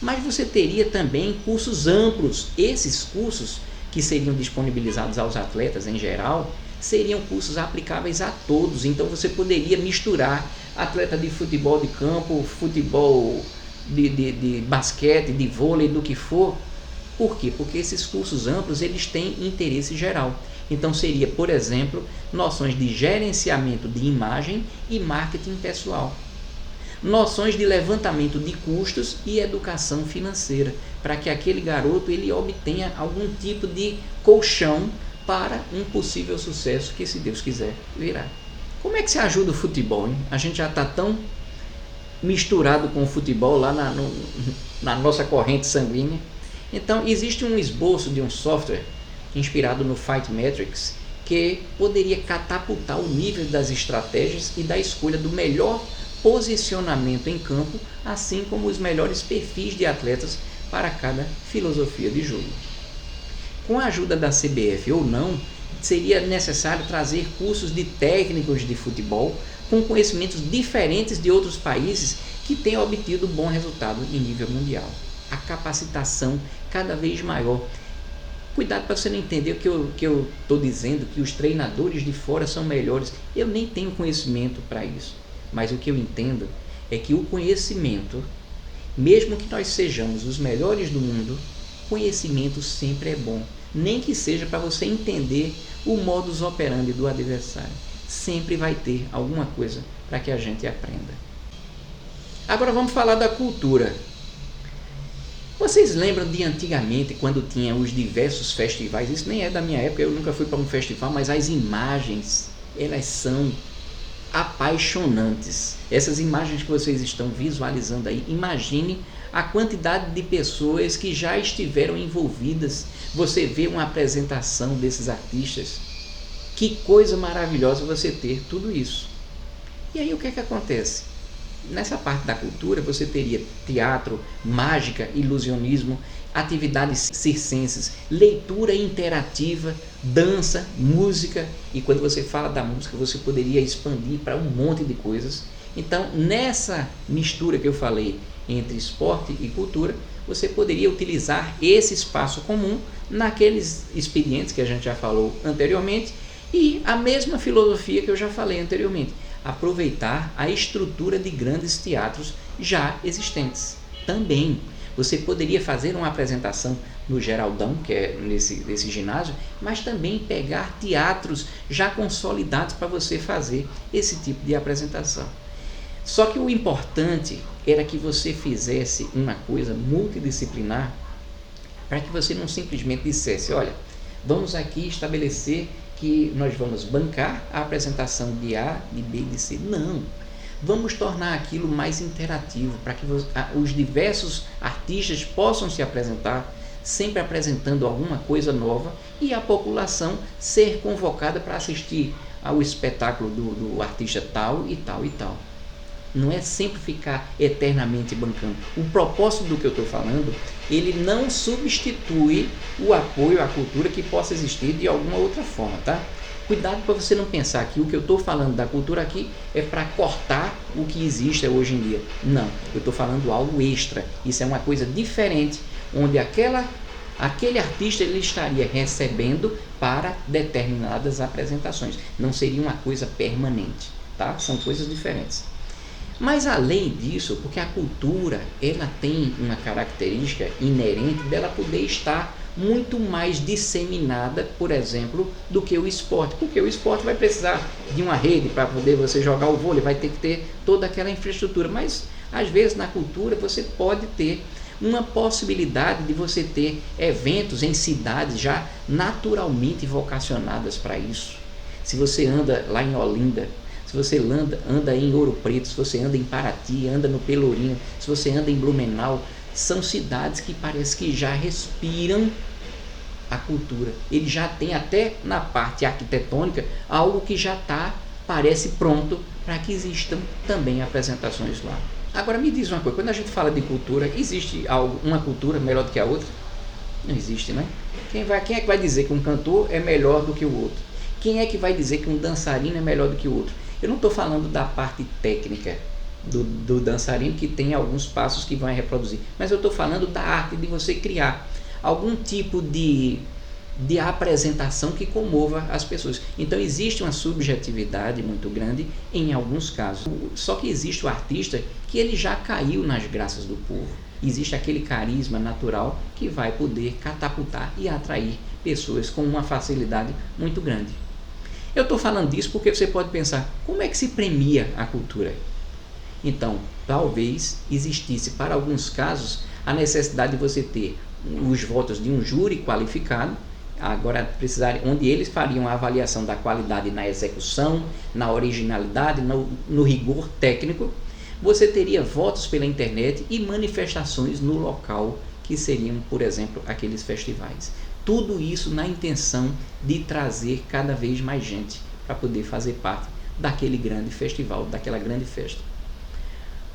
Mas você teria também cursos amplos. Esses cursos que seriam disponibilizados aos atletas em geral, seriam cursos aplicáveis a todos. Então você poderia misturar atleta de futebol de campo, futebol de basquete, de vôlei, do que for. Por quê? Porque esses cursos amplos eles têm interesse geral. Então seria, por exemplo, noções de gerenciamento de imagem e marketing pessoal. Noções de levantamento de custos e educação financeira, para que aquele garoto ele obtenha algum tipo de colchão para um possível sucesso que, se Deus quiser, virá. Como é que se ajuda o futebol, hein? A gente já está tão misturado com o futebol lá na nossa corrente sanguínea. Então, existe um esboço de um software inspirado no Fight Metrics que poderia catapultar o nível das estratégias e da escolha do melhor posicionamento em campo, assim como os melhores perfis de atletas para cada filosofia de jogo. Com a ajuda da CBF ou não, seria necessário trazer cursos de técnicos de futebol com conhecimentos diferentes de outros países que tenham obtido bom resultado em nível mundial. A capacitação cada vez maior. Cuidado para você não entender o que eu estou dizendo, que os treinadores de fora são melhores. Eu nem tenho conhecimento para isso. Mas o que eu entendo é que o conhecimento, mesmo que nós sejamos os melhores do mundo, conhecimento sempre é bom. Nem que seja para você entender o modus operandi do adversário. Sempre vai ter alguma coisa para que a gente aprenda. Agora vamos falar da cultura. Vocês lembram de antigamente, quando tinha os diversos festivais? Isso nem é da minha época, eu nunca fui para um festival, mas as imagens, elas são apaixonantes. Essas imagens que vocês estão visualizando aí, imagine a quantidade de pessoas que já estiveram envolvidas. Você vê uma apresentação desses artistas, que coisa maravilhosa você ter tudo isso. E aí o que é que acontece? Nessa parte da cultura você teria teatro, mágica, ilusionismo, atividades circenses, leitura interativa, dança, música, e quando você fala da música você poderia expandir para um monte de coisas. Então nessa mistura que eu falei entre esporte e cultura, você poderia utilizar esse espaço comum naqueles expedientes que a gente já falou anteriormente e a mesma filosofia que eu já falei anteriormente. Aproveitar a estrutura de grandes teatros já existentes. Também você poderia fazer uma apresentação no Geraldão, que é nesse ginásio, mas também pegar teatros já consolidados para você fazer esse tipo de apresentação. Só que o importante era que você fizesse uma coisa multidisciplinar, para que você não simplesmente dissesse, olha, vamos aqui estabelecer que que nós vamos bancar a apresentação de A, de B e de C. Não. Vamos tornar aquilo mais interativo, para que os diversos artistas possam se apresentar, sempre apresentando alguma coisa nova, e a população ser convocada para assistir ao espetáculo do artista tal e tal e tal. Não é sempre ficar eternamente bancando. O propósito do que eu estou falando, ele não substitui o apoio à cultura que possa existir de alguma outra forma, tá? Cuidado para você não pensar que o que eu estou falando da cultura aqui é para cortar o que existe hoje em dia. Não, eu estou falando algo extra. Isso é uma coisa diferente, onde aquele artista ele estaria recebendo para determinadas apresentações. Não seria uma coisa permanente, tá? São coisas diferentes. Mas além disso, porque a cultura ela tem uma característica inerente dela poder estar muito mais disseminada, por exemplo, do que o esporte. Porque o esporte vai precisar de uma rede para poder você jogar o vôlei, vai ter que ter toda aquela infraestrutura. Mas, às vezes, na cultura, você pode ter uma possibilidade de você ter eventos em cidades já naturalmente vocacionadas para isso. Se você anda lá em Olinda, se você anda em Ouro Preto, se você anda em Paraty, anda no Pelourinho, se você anda em Blumenau, são cidades que parece que já respiram a cultura. Ele já tem até na parte arquitetônica algo que já parece pronto para que existam também apresentações lá. Agora me diz uma coisa, quando a gente fala de cultura, existe uma cultura melhor do que a outra? Não existe, né? Quem é que vai dizer que um cantor é melhor do que o outro? Quem é que vai dizer que um dançarino é melhor do que o outro? Eu não estou falando da parte técnica do dançarino, que tem alguns passos que vai reproduzir, mas eu estou falando da arte de você criar algum tipo de apresentação que comova as pessoas. Então existe uma subjetividade muito grande em alguns casos. Só que existe o artista que ele já caiu nas graças do povo. Existe aquele carisma natural que vai poder catapultar e atrair pessoas com uma facilidade muito grande. Eu estou falando disso porque você pode pensar, como é que se premia a cultura? Então, talvez existisse para alguns casos a necessidade de você ter os votos de um júri qualificado, agora onde eles fariam a avaliação da qualidade na execução, na originalidade, no rigor técnico. Você teria votos pela internet e manifestações no local, que seriam, por exemplo, aqueles festivais. Tudo isso na intenção de trazer cada vez mais gente para poder fazer parte daquele grande festival, daquela grande festa.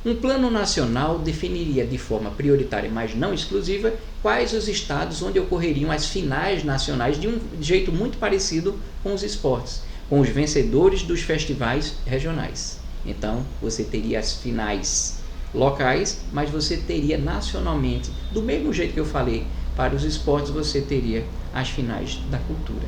Um plano nacional definiria de forma prioritária, mas não exclusiva, quais os estados onde ocorreriam as finais nacionais de um jeito muito parecido com os esportes, com os vencedores dos festivais regionais. Então, você teria as finais locais, mas você teria nacionalmente, do mesmo jeito que eu falei, para os esportes você teria as finais da cultura.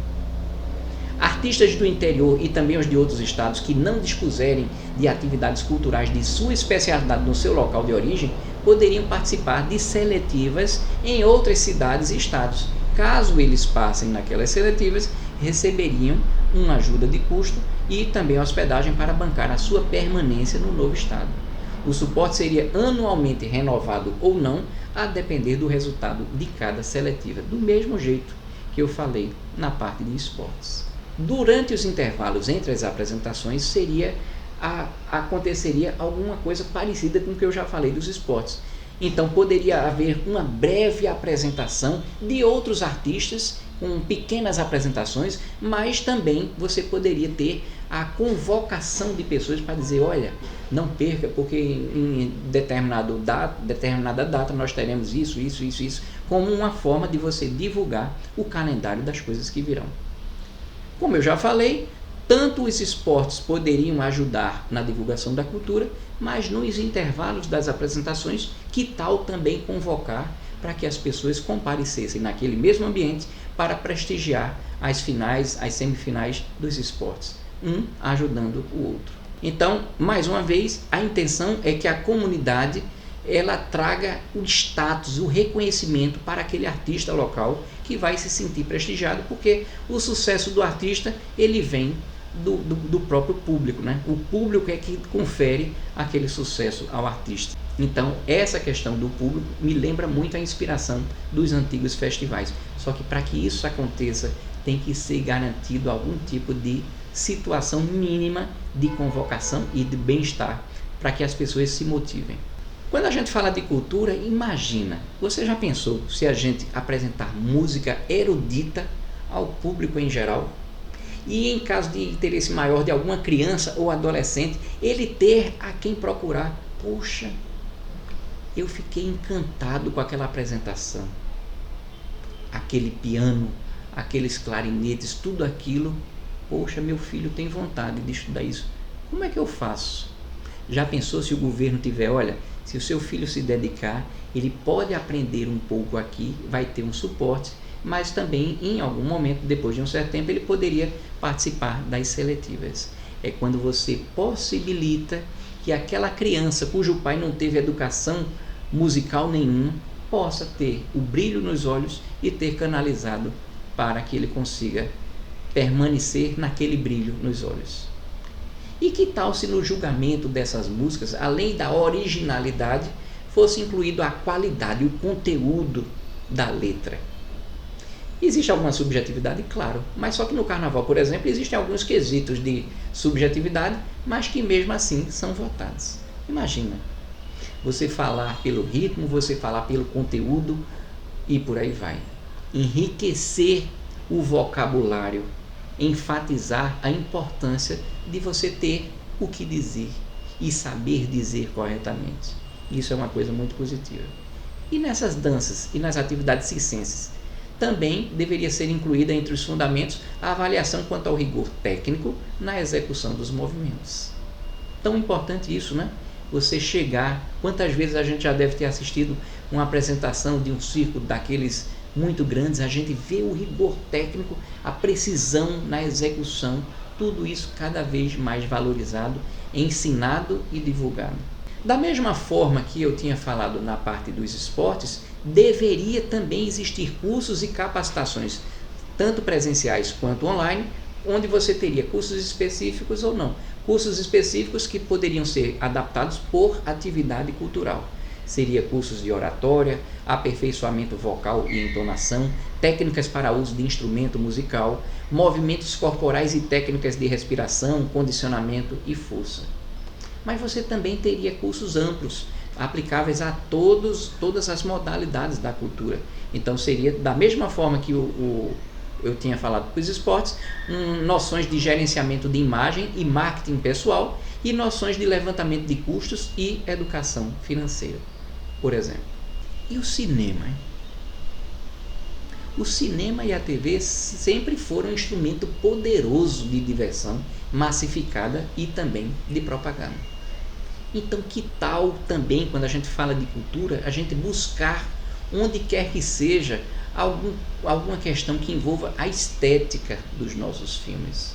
Artistas do interior e também os de outros estados que não dispuserem de atividades culturais de sua especialidade no seu local de origem poderiam participar de seletivas em outras cidades e estados. Caso eles passem naquelas seletivas, receberiam uma ajuda de custo e também hospedagem para bancar a sua permanência no novo estado. O suporte seria anualmente renovado ou não, a depender do resultado de cada seletiva, do mesmo jeito que eu falei na parte de esportes. Durante os intervalos entre as apresentações aconteceria alguma coisa parecida com o que eu já falei dos esportes. Então poderia haver uma breve apresentação de outros artistas com pequenas apresentações, mas também você poderia ter a convocação de pessoas para dizer, olha, não perca, porque em determinada data nós teremos isso, como uma forma de você divulgar o calendário das coisas que virão. Como eu já falei, tanto os esportes poderiam ajudar na divulgação da cultura, mas nos intervalos das apresentações, que tal também convocar para que as pessoas comparecessem naquele mesmo ambiente para prestigiar as finais, as semifinais dos esportes, um ajudando o outro. Então, mais uma vez, a intenção é que a comunidade ela traga o status, o reconhecimento para aquele artista local que vai se sentir prestigiado, porque o sucesso do artista ele vem do próprio público, né? O público é que confere aquele sucesso ao artista. Então, essa questão do público me lembra muito a inspiração dos antigos festivais. Só que para que isso aconteça, tem que ser garantido algum tipo de situação mínima de convocação e de bem-estar para que as pessoas se motivem. Quando a gente fala de cultura, imagina, você já pensou se a gente apresentar música erudita ao público em geral? E em caso de interesse maior de alguma criança ou adolescente, ele ter a quem procurar. Poxa, eu fiquei encantado com aquela apresentação. Aquele piano, aqueles clarinetes, tudo aquilo. Poxa, meu filho tem vontade de estudar isso. Como é que eu faço? Já pensou se o governo tiver, olha, se o seu filho se dedicar, ele pode aprender um pouco aqui, vai ter um suporte, mas também em algum momento, depois de um certo tempo, ele poderia participar das seletivas. É quando você possibilita que aquela criança cujo pai não teve educação musical nenhuma, possa ter o brilho nos olhos e ter canalizado para que ele consiga permanecer naquele brilho nos olhos. E que tal se no julgamento dessas músicas, além da originalidade, fosse incluído a qualidade, o conteúdo da letra? Existe alguma subjetividade? Claro, mas só que no carnaval, por exemplo, existem alguns quesitos de subjetividade, mas que mesmo assim são votados. Imagina, você falar pelo ritmo, você falar pelo conteúdo e por aí vai. Enriquecer o vocabulário, enfatizar a importância de você ter o que dizer e saber dizer corretamente. Isso é uma coisa muito positiva. E nessas danças e nas atividades circenses, também deveria ser incluída entre os fundamentos a avaliação quanto ao rigor técnico na execução dos movimentos. Tão importante isso, né? Você chegar, quantas vezes a gente já deve ter assistido uma apresentação de um circo daqueles muito grandes, a gente vê o rigor técnico, a precisão na execução, tudo isso cada vez mais valorizado, ensinado e divulgado. Da mesma forma que eu tinha falado na parte dos esportes, deveria também existir cursos e capacitações, tanto presenciais quanto online, onde você teria cursos específicos ou não. Cursos específicos que poderiam ser adaptados por atividade cultural. Seria cursos de oratória, aperfeiçoamento vocal e entonação, técnicas para uso de instrumento musical, movimentos corporais e técnicas de respiração, condicionamento e força. Mas você também teria cursos amplos, aplicáveis a todas as modalidades da cultura. Então seria da mesma forma que eu tinha falado para os esportes, noções de gerenciamento de imagem e marketing pessoal e noções de levantamento de custos e educação financeira, por exemplo. E o cinema? Hein? O cinema e a TV sempre foram um instrumento poderoso de diversão massificada e também de propaganda. Então, que tal também, quando a gente fala de cultura, a gente buscar, onde quer que seja, alguma questão que envolva a estética dos nossos filmes?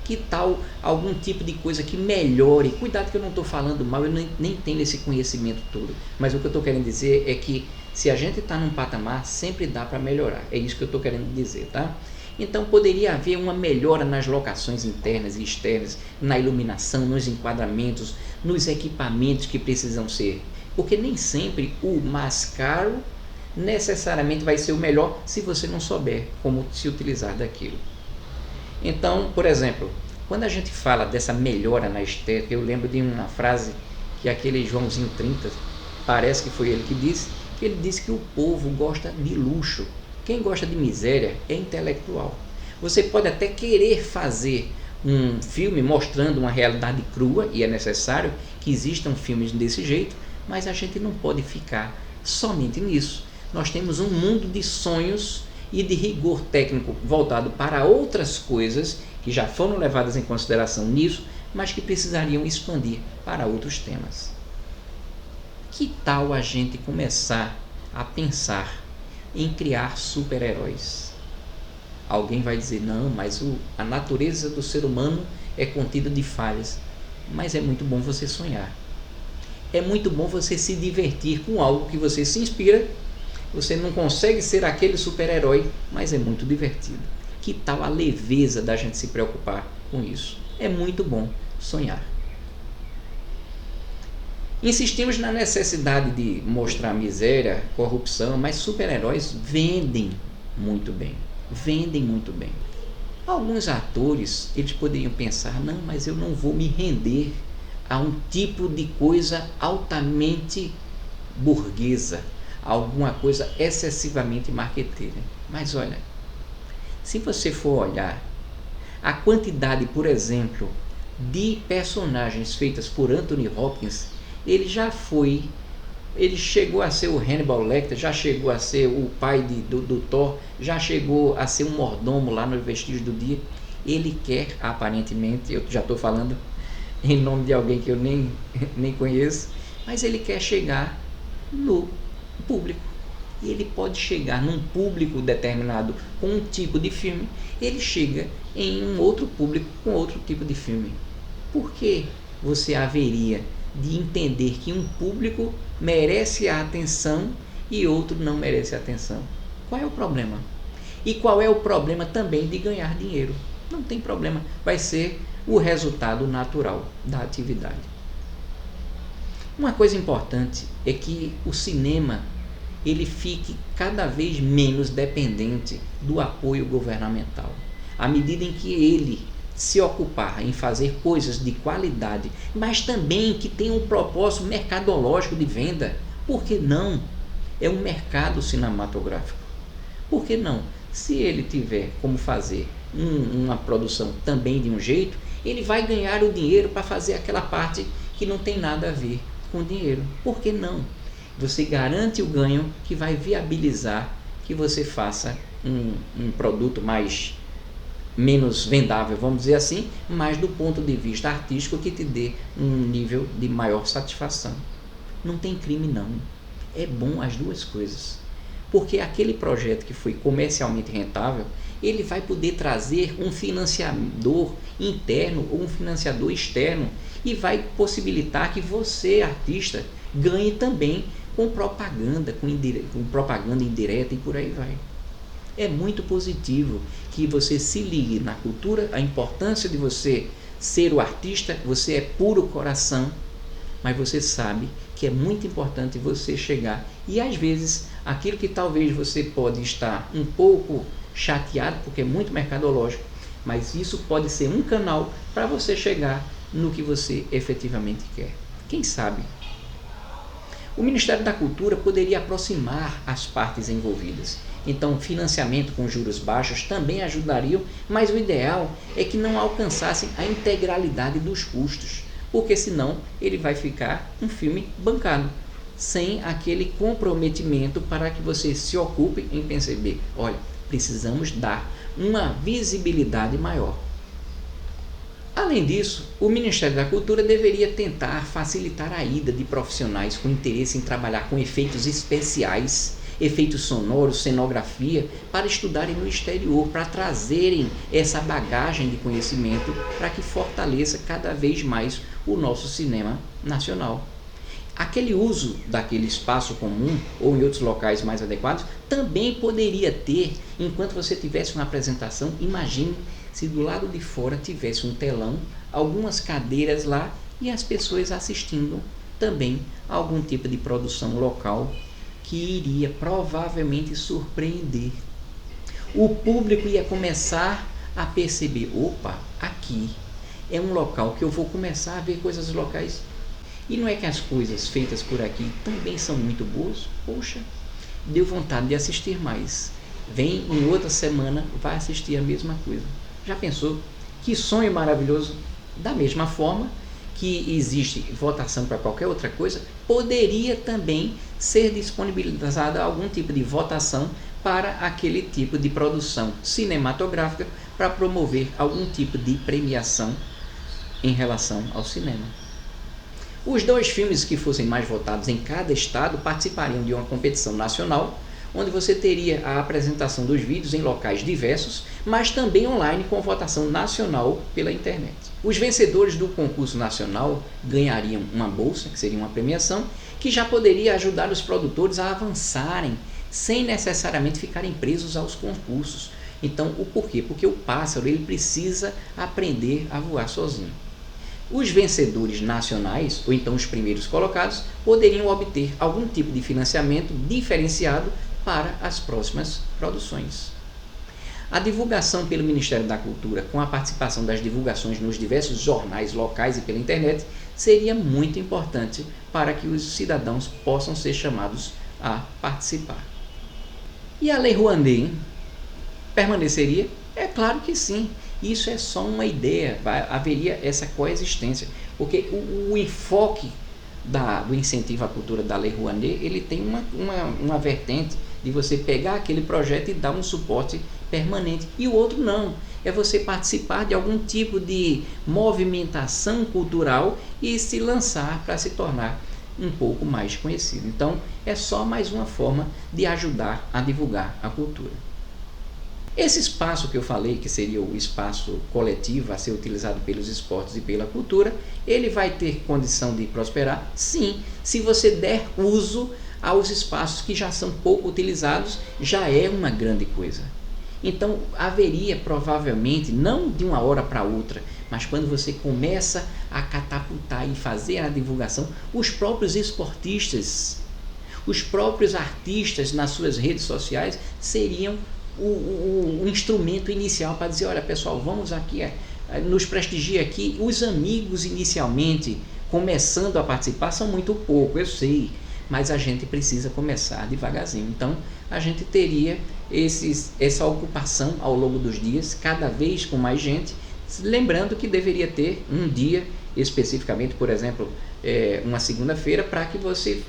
Que tal algum tipo de coisa que melhore? Cuidado que eu não estou falando mal, eu nem tenho esse conhecimento todo, mas o que eu estou querendo dizer é que se a gente está num patamar, sempre dá para melhorar, é isso que eu estou querendo dizer, tá? Então poderia haver uma melhora nas locações internas e externas, na iluminação, nos enquadramentos, nos equipamentos que precisam ser, porque nem sempre o mais caro necessariamente vai ser o melhor se você não souber como se utilizar daquilo. Então, por exemplo, quando a gente fala dessa melhora na estética, eu lembro de uma frase que aquele Joãozinho 30, parece que foi ele que ele disse que o povo gosta de luxo. Quem gosta de miséria é intelectual. Você pode até querer fazer um filme mostrando uma realidade crua, e é necessário que existam filmes desse jeito, mas a gente não pode ficar somente nisso. Nós temos um mundo de sonhos e de rigor técnico voltado para outras coisas que já foram levadas em consideração nisso, mas que precisariam expandir para outros temas. Que tal a gente começar a pensar em criar super-heróis? Alguém vai dizer, não, mas a natureza do ser humano é contida de falhas. Mas é muito bom você sonhar. É muito bom você se divertir com algo que você se inspira. Você não consegue ser aquele super-herói, mas é muito divertido. Que tal a leveza da gente se preocupar com isso? É muito bom sonhar. Insistimos na necessidade de mostrar miséria, corrupção, mas super-heróis vendem muito bem. Vendem muito bem. Alguns atores, eles poderiam pensar, não, mas eu não vou me render a um tipo de coisa altamente burguesa, alguma coisa excessivamente marqueteira. Mas olha, se você for olhar a quantidade, por exemplo, de personagens feitas por Anthony Hopkins, ele chegou a ser o Hannibal Lecter, já chegou a ser o pai do Thor, já chegou a ser um mordomo lá no Vestígios do Dia. Ele quer, aparentemente, eu já estou falando em nome de alguém que eu nem conheço, mas ele quer chegar no público. E ele pode chegar num público determinado com um tipo de filme, ele chega em um outro público com outro tipo de filme. Por que você haveria de entender que um público merece a atenção e outro não merece a atenção? Qual é o problema? E qual é o problema também de ganhar dinheiro? Não tem problema, vai ser o resultado natural da atividade. Uma coisa importante é que o cinema ele fique cada vez menos dependente do apoio governamental. À medida em que ele se ocupar em fazer coisas de qualidade, mas também que tenham um propósito mercadológico de venda, por que não? É um mercado cinematográfico. Por que não? Se ele tiver como fazer uma produção também de um jeito, ele vai ganhar o dinheiro para fazer aquela parte que não tem nada a ver com dinheiro. Por que não? Você garante o ganho que vai viabilizar que você faça um produto menos vendável, vamos dizer assim, mas do ponto de vista artístico que te dê um nível de maior satisfação. Não tem crime não. É bom as duas coisas. Porque aquele projeto que foi comercialmente rentável, ele vai poder trazer um financiador interno ou um financiador externo e vai possibilitar que você, artista, ganhe também com propaganda, com propaganda indireta e por aí vai. É muito positivo que você se ligue na cultura, a importância de você ser o artista, você é puro coração, mas você sabe que é muito importante você chegar e às vezes aquilo que talvez você pode estar um pouco chateado porque é muito mercadológico, mas isso pode ser um canal para você chegar no que você efetivamente quer. Quem sabe? O Ministério da Cultura poderia aproximar as partes envolvidas. Então, financiamento com juros baixos também ajudariam, mas o ideal é que não alcançassem a integralidade dos custos, porque senão ele vai ficar um filme bancado, sem aquele comprometimento para que você se ocupe em perceber, olha, precisamos dar uma visibilidade maior. Além disso, o Ministério da Cultura deveria tentar facilitar a ida de profissionais com interesse em trabalhar com efeitos especiais, efeitos sonoros, cenografia, para estudarem no exterior, para trazerem essa bagagem de conhecimento para que fortaleça cada vez mais o nosso cinema nacional. Aquele uso daquele espaço comum ou em outros locais mais adequados também poderia ter, enquanto você tivesse uma apresentação, imagine se do lado de fora tivesse um telão, algumas cadeiras lá e as pessoas assistindo também a algum tipo de produção local que iria provavelmente surpreender. O público ia começar a perceber, opa, aqui é um local que eu vou começar a ver coisas locais. E não é que as coisas feitas por aqui também são muito boas? Poxa, deu vontade de assistir mais. Vem em outra semana, vai assistir a mesma coisa. Já pensou? Que sonho maravilhoso! Da mesma forma que existe votação para qualquer outra coisa, poderia também ser disponibilizada algum tipo de votação para aquele tipo de produção cinematográfica para promover algum tipo de premiação em relação ao cinema. Os 2 filmes que fossem mais votados em cada estado participariam de uma competição nacional, onde você teria a apresentação dos vídeos em locais diversos, mas também online com votação nacional pela internet. Os vencedores do concurso nacional ganhariam uma bolsa, que seria uma premiação, que já poderia ajudar os produtores a avançarem, sem necessariamente ficarem presos aos concursos. Então, o porquê? Porque o pássaro ele precisa aprender a voar sozinho. Os vencedores nacionais, ou então os primeiros colocados, poderiam obter algum tipo de financiamento diferenciado para as próximas produções. A divulgação pelo Ministério da Cultura, com a participação das divulgações nos diversos jornais locais e pela internet, seria muito importante para que os cidadãos possam ser chamados a participar. E a Lei Rouanet permaneceria? É claro que sim. Isso é só uma ideia, haveria essa coexistência, porque o enfoque do incentivo à cultura da Lei Rouanet, ele tem uma vertente de você pegar aquele projeto e dar um suporte permanente, e o outro não, é você participar de algum tipo de movimentação cultural e se lançar para se tornar um pouco mais conhecido. Então, é só mais uma forma de ajudar a divulgar a cultura. Esse espaço que eu falei, que seria o espaço coletivo a ser utilizado pelos esportes e pela cultura, ele vai ter condição de prosperar? Sim, se você der uso aos espaços que já são pouco utilizados, já é uma grande coisa. Então, haveria provavelmente, não de uma hora para outra, mas quando você começa a catapultar e fazer a divulgação, os próprios esportistas, os próprios artistas nas suas redes sociais seriam o instrumento inicial para dizer, olha pessoal, vamos aqui, nos prestigia aqui. Os amigos inicialmente começando a participar são muito pouco, eu sei, mas a gente precisa começar devagarzinho. Então a gente teria essa ocupação ao longo dos dias, cada vez com mais gente, lembrando que deveria ter um dia especificamente, por exemplo, uma segunda-feira, para que você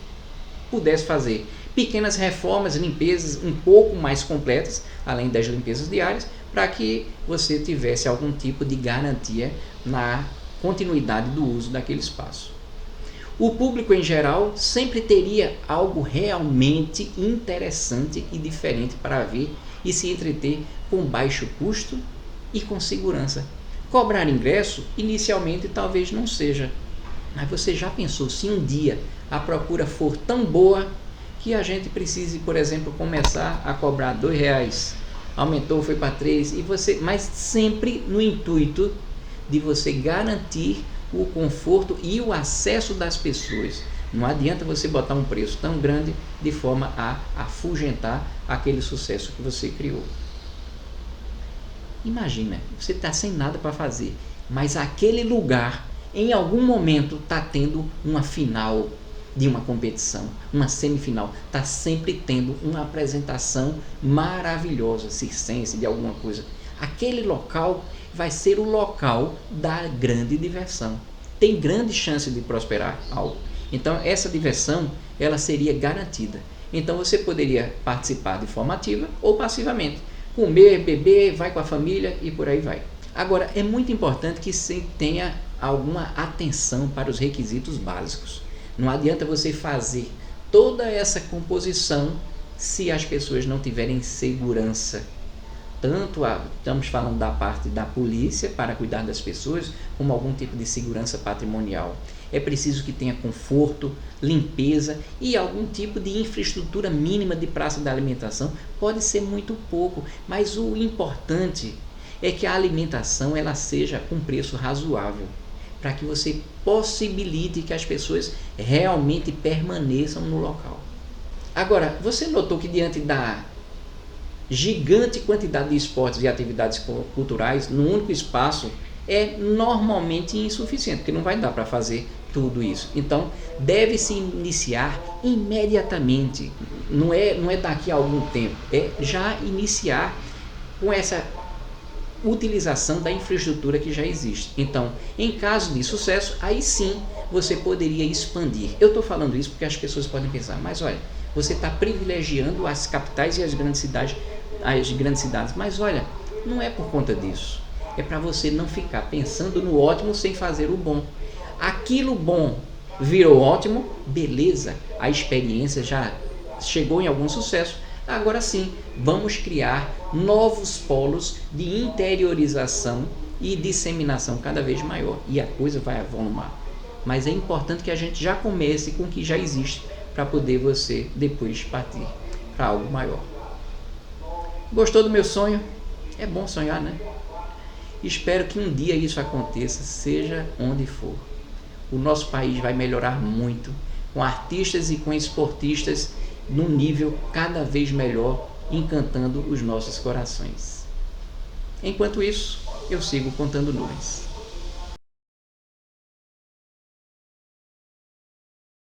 pudesse fazer pequenas reformas, limpezas um pouco mais completas, além das limpezas diárias, para que você tivesse algum tipo de garantia na continuidade do uso daquele espaço. O público em geral sempre teria algo realmente interessante e diferente para ver e se entreter com baixo custo e com segurança. Cobrar ingresso inicialmente talvez não seja, mas você já pensou se um dia a procura for tão boa que a gente precise, por exemplo, começar a cobrar R$2, aumentou, foi para 3, mas sempre no intuito de você garantir o conforto e o acesso das pessoas. Não adianta você botar um preço tão grande de forma a afugentar aquele sucesso que você criou. Imagina, você está sem nada para fazer, mas aquele lugar, em algum momento, está tendo uma final de uma competição, uma semifinal, está sempre tendo uma apresentação maravilhosa, circense, de alguma coisa. Aquele local vai ser o local da grande diversão. Tem grande chance de prosperar algo. Então essa diversão, ela seria garantida. Então você poderia participar de forma ativa ou passivamente. Comer, beber, vai com a família e por aí vai. Agora, é muito importante que você tenha alguma atenção para os requisitos básicos. Não adianta você fazer toda essa composição se as pessoas não tiverem segurança. Estamos falando da parte da polícia para cuidar das pessoas, como algum tipo de segurança patrimonial. É preciso que tenha conforto, limpeza e algum tipo de infraestrutura mínima de praça de alimentação. Pode ser muito pouco, mas o importante é que a alimentação ela seja com preço razoável, para que você possibilite que as pessoas realmente permaneçam no local. Agora, você notou que diante da gigante quantidade de esportes e atividades culturais num único espaço é normalmente insuficiente, porque não vai dar para fazer tudo isso. Então, deve-se iniciar imediatamente, não é daqui a algum tempo, é já iniciar com essa utilização da infraestrutura que já existe. Então, em caso de sucesso, aí sim você poderia expandir. Eu estou falando isso porque as pessoas podem pensar, mas olha, você está privilegiando as capitais e as grandes cidades, mas olha, não é por conta disso. É para você não ficar pensando no ótimo sem fazer o bom. Aquilo bom virou ótimo, beleza, a experiência já chegou em algum sucesso. Agora sim, vamos criar novos polos de interiorização e disseminação cada vez maior. E a coisa vai avolumar. Mas é importante que a gente já comece com o que já existe, para poder você depois partir para algo maior. Gostou do meu sonho? É bom sonhar, né? Espero que um dia isso aconteça, seja onde for. O nosso país vai melhorar muito, com artistas e com esportistas num nível cada vez melhor, encantando os nossos corações. Enquanto isso, eu sigo contando nuvens.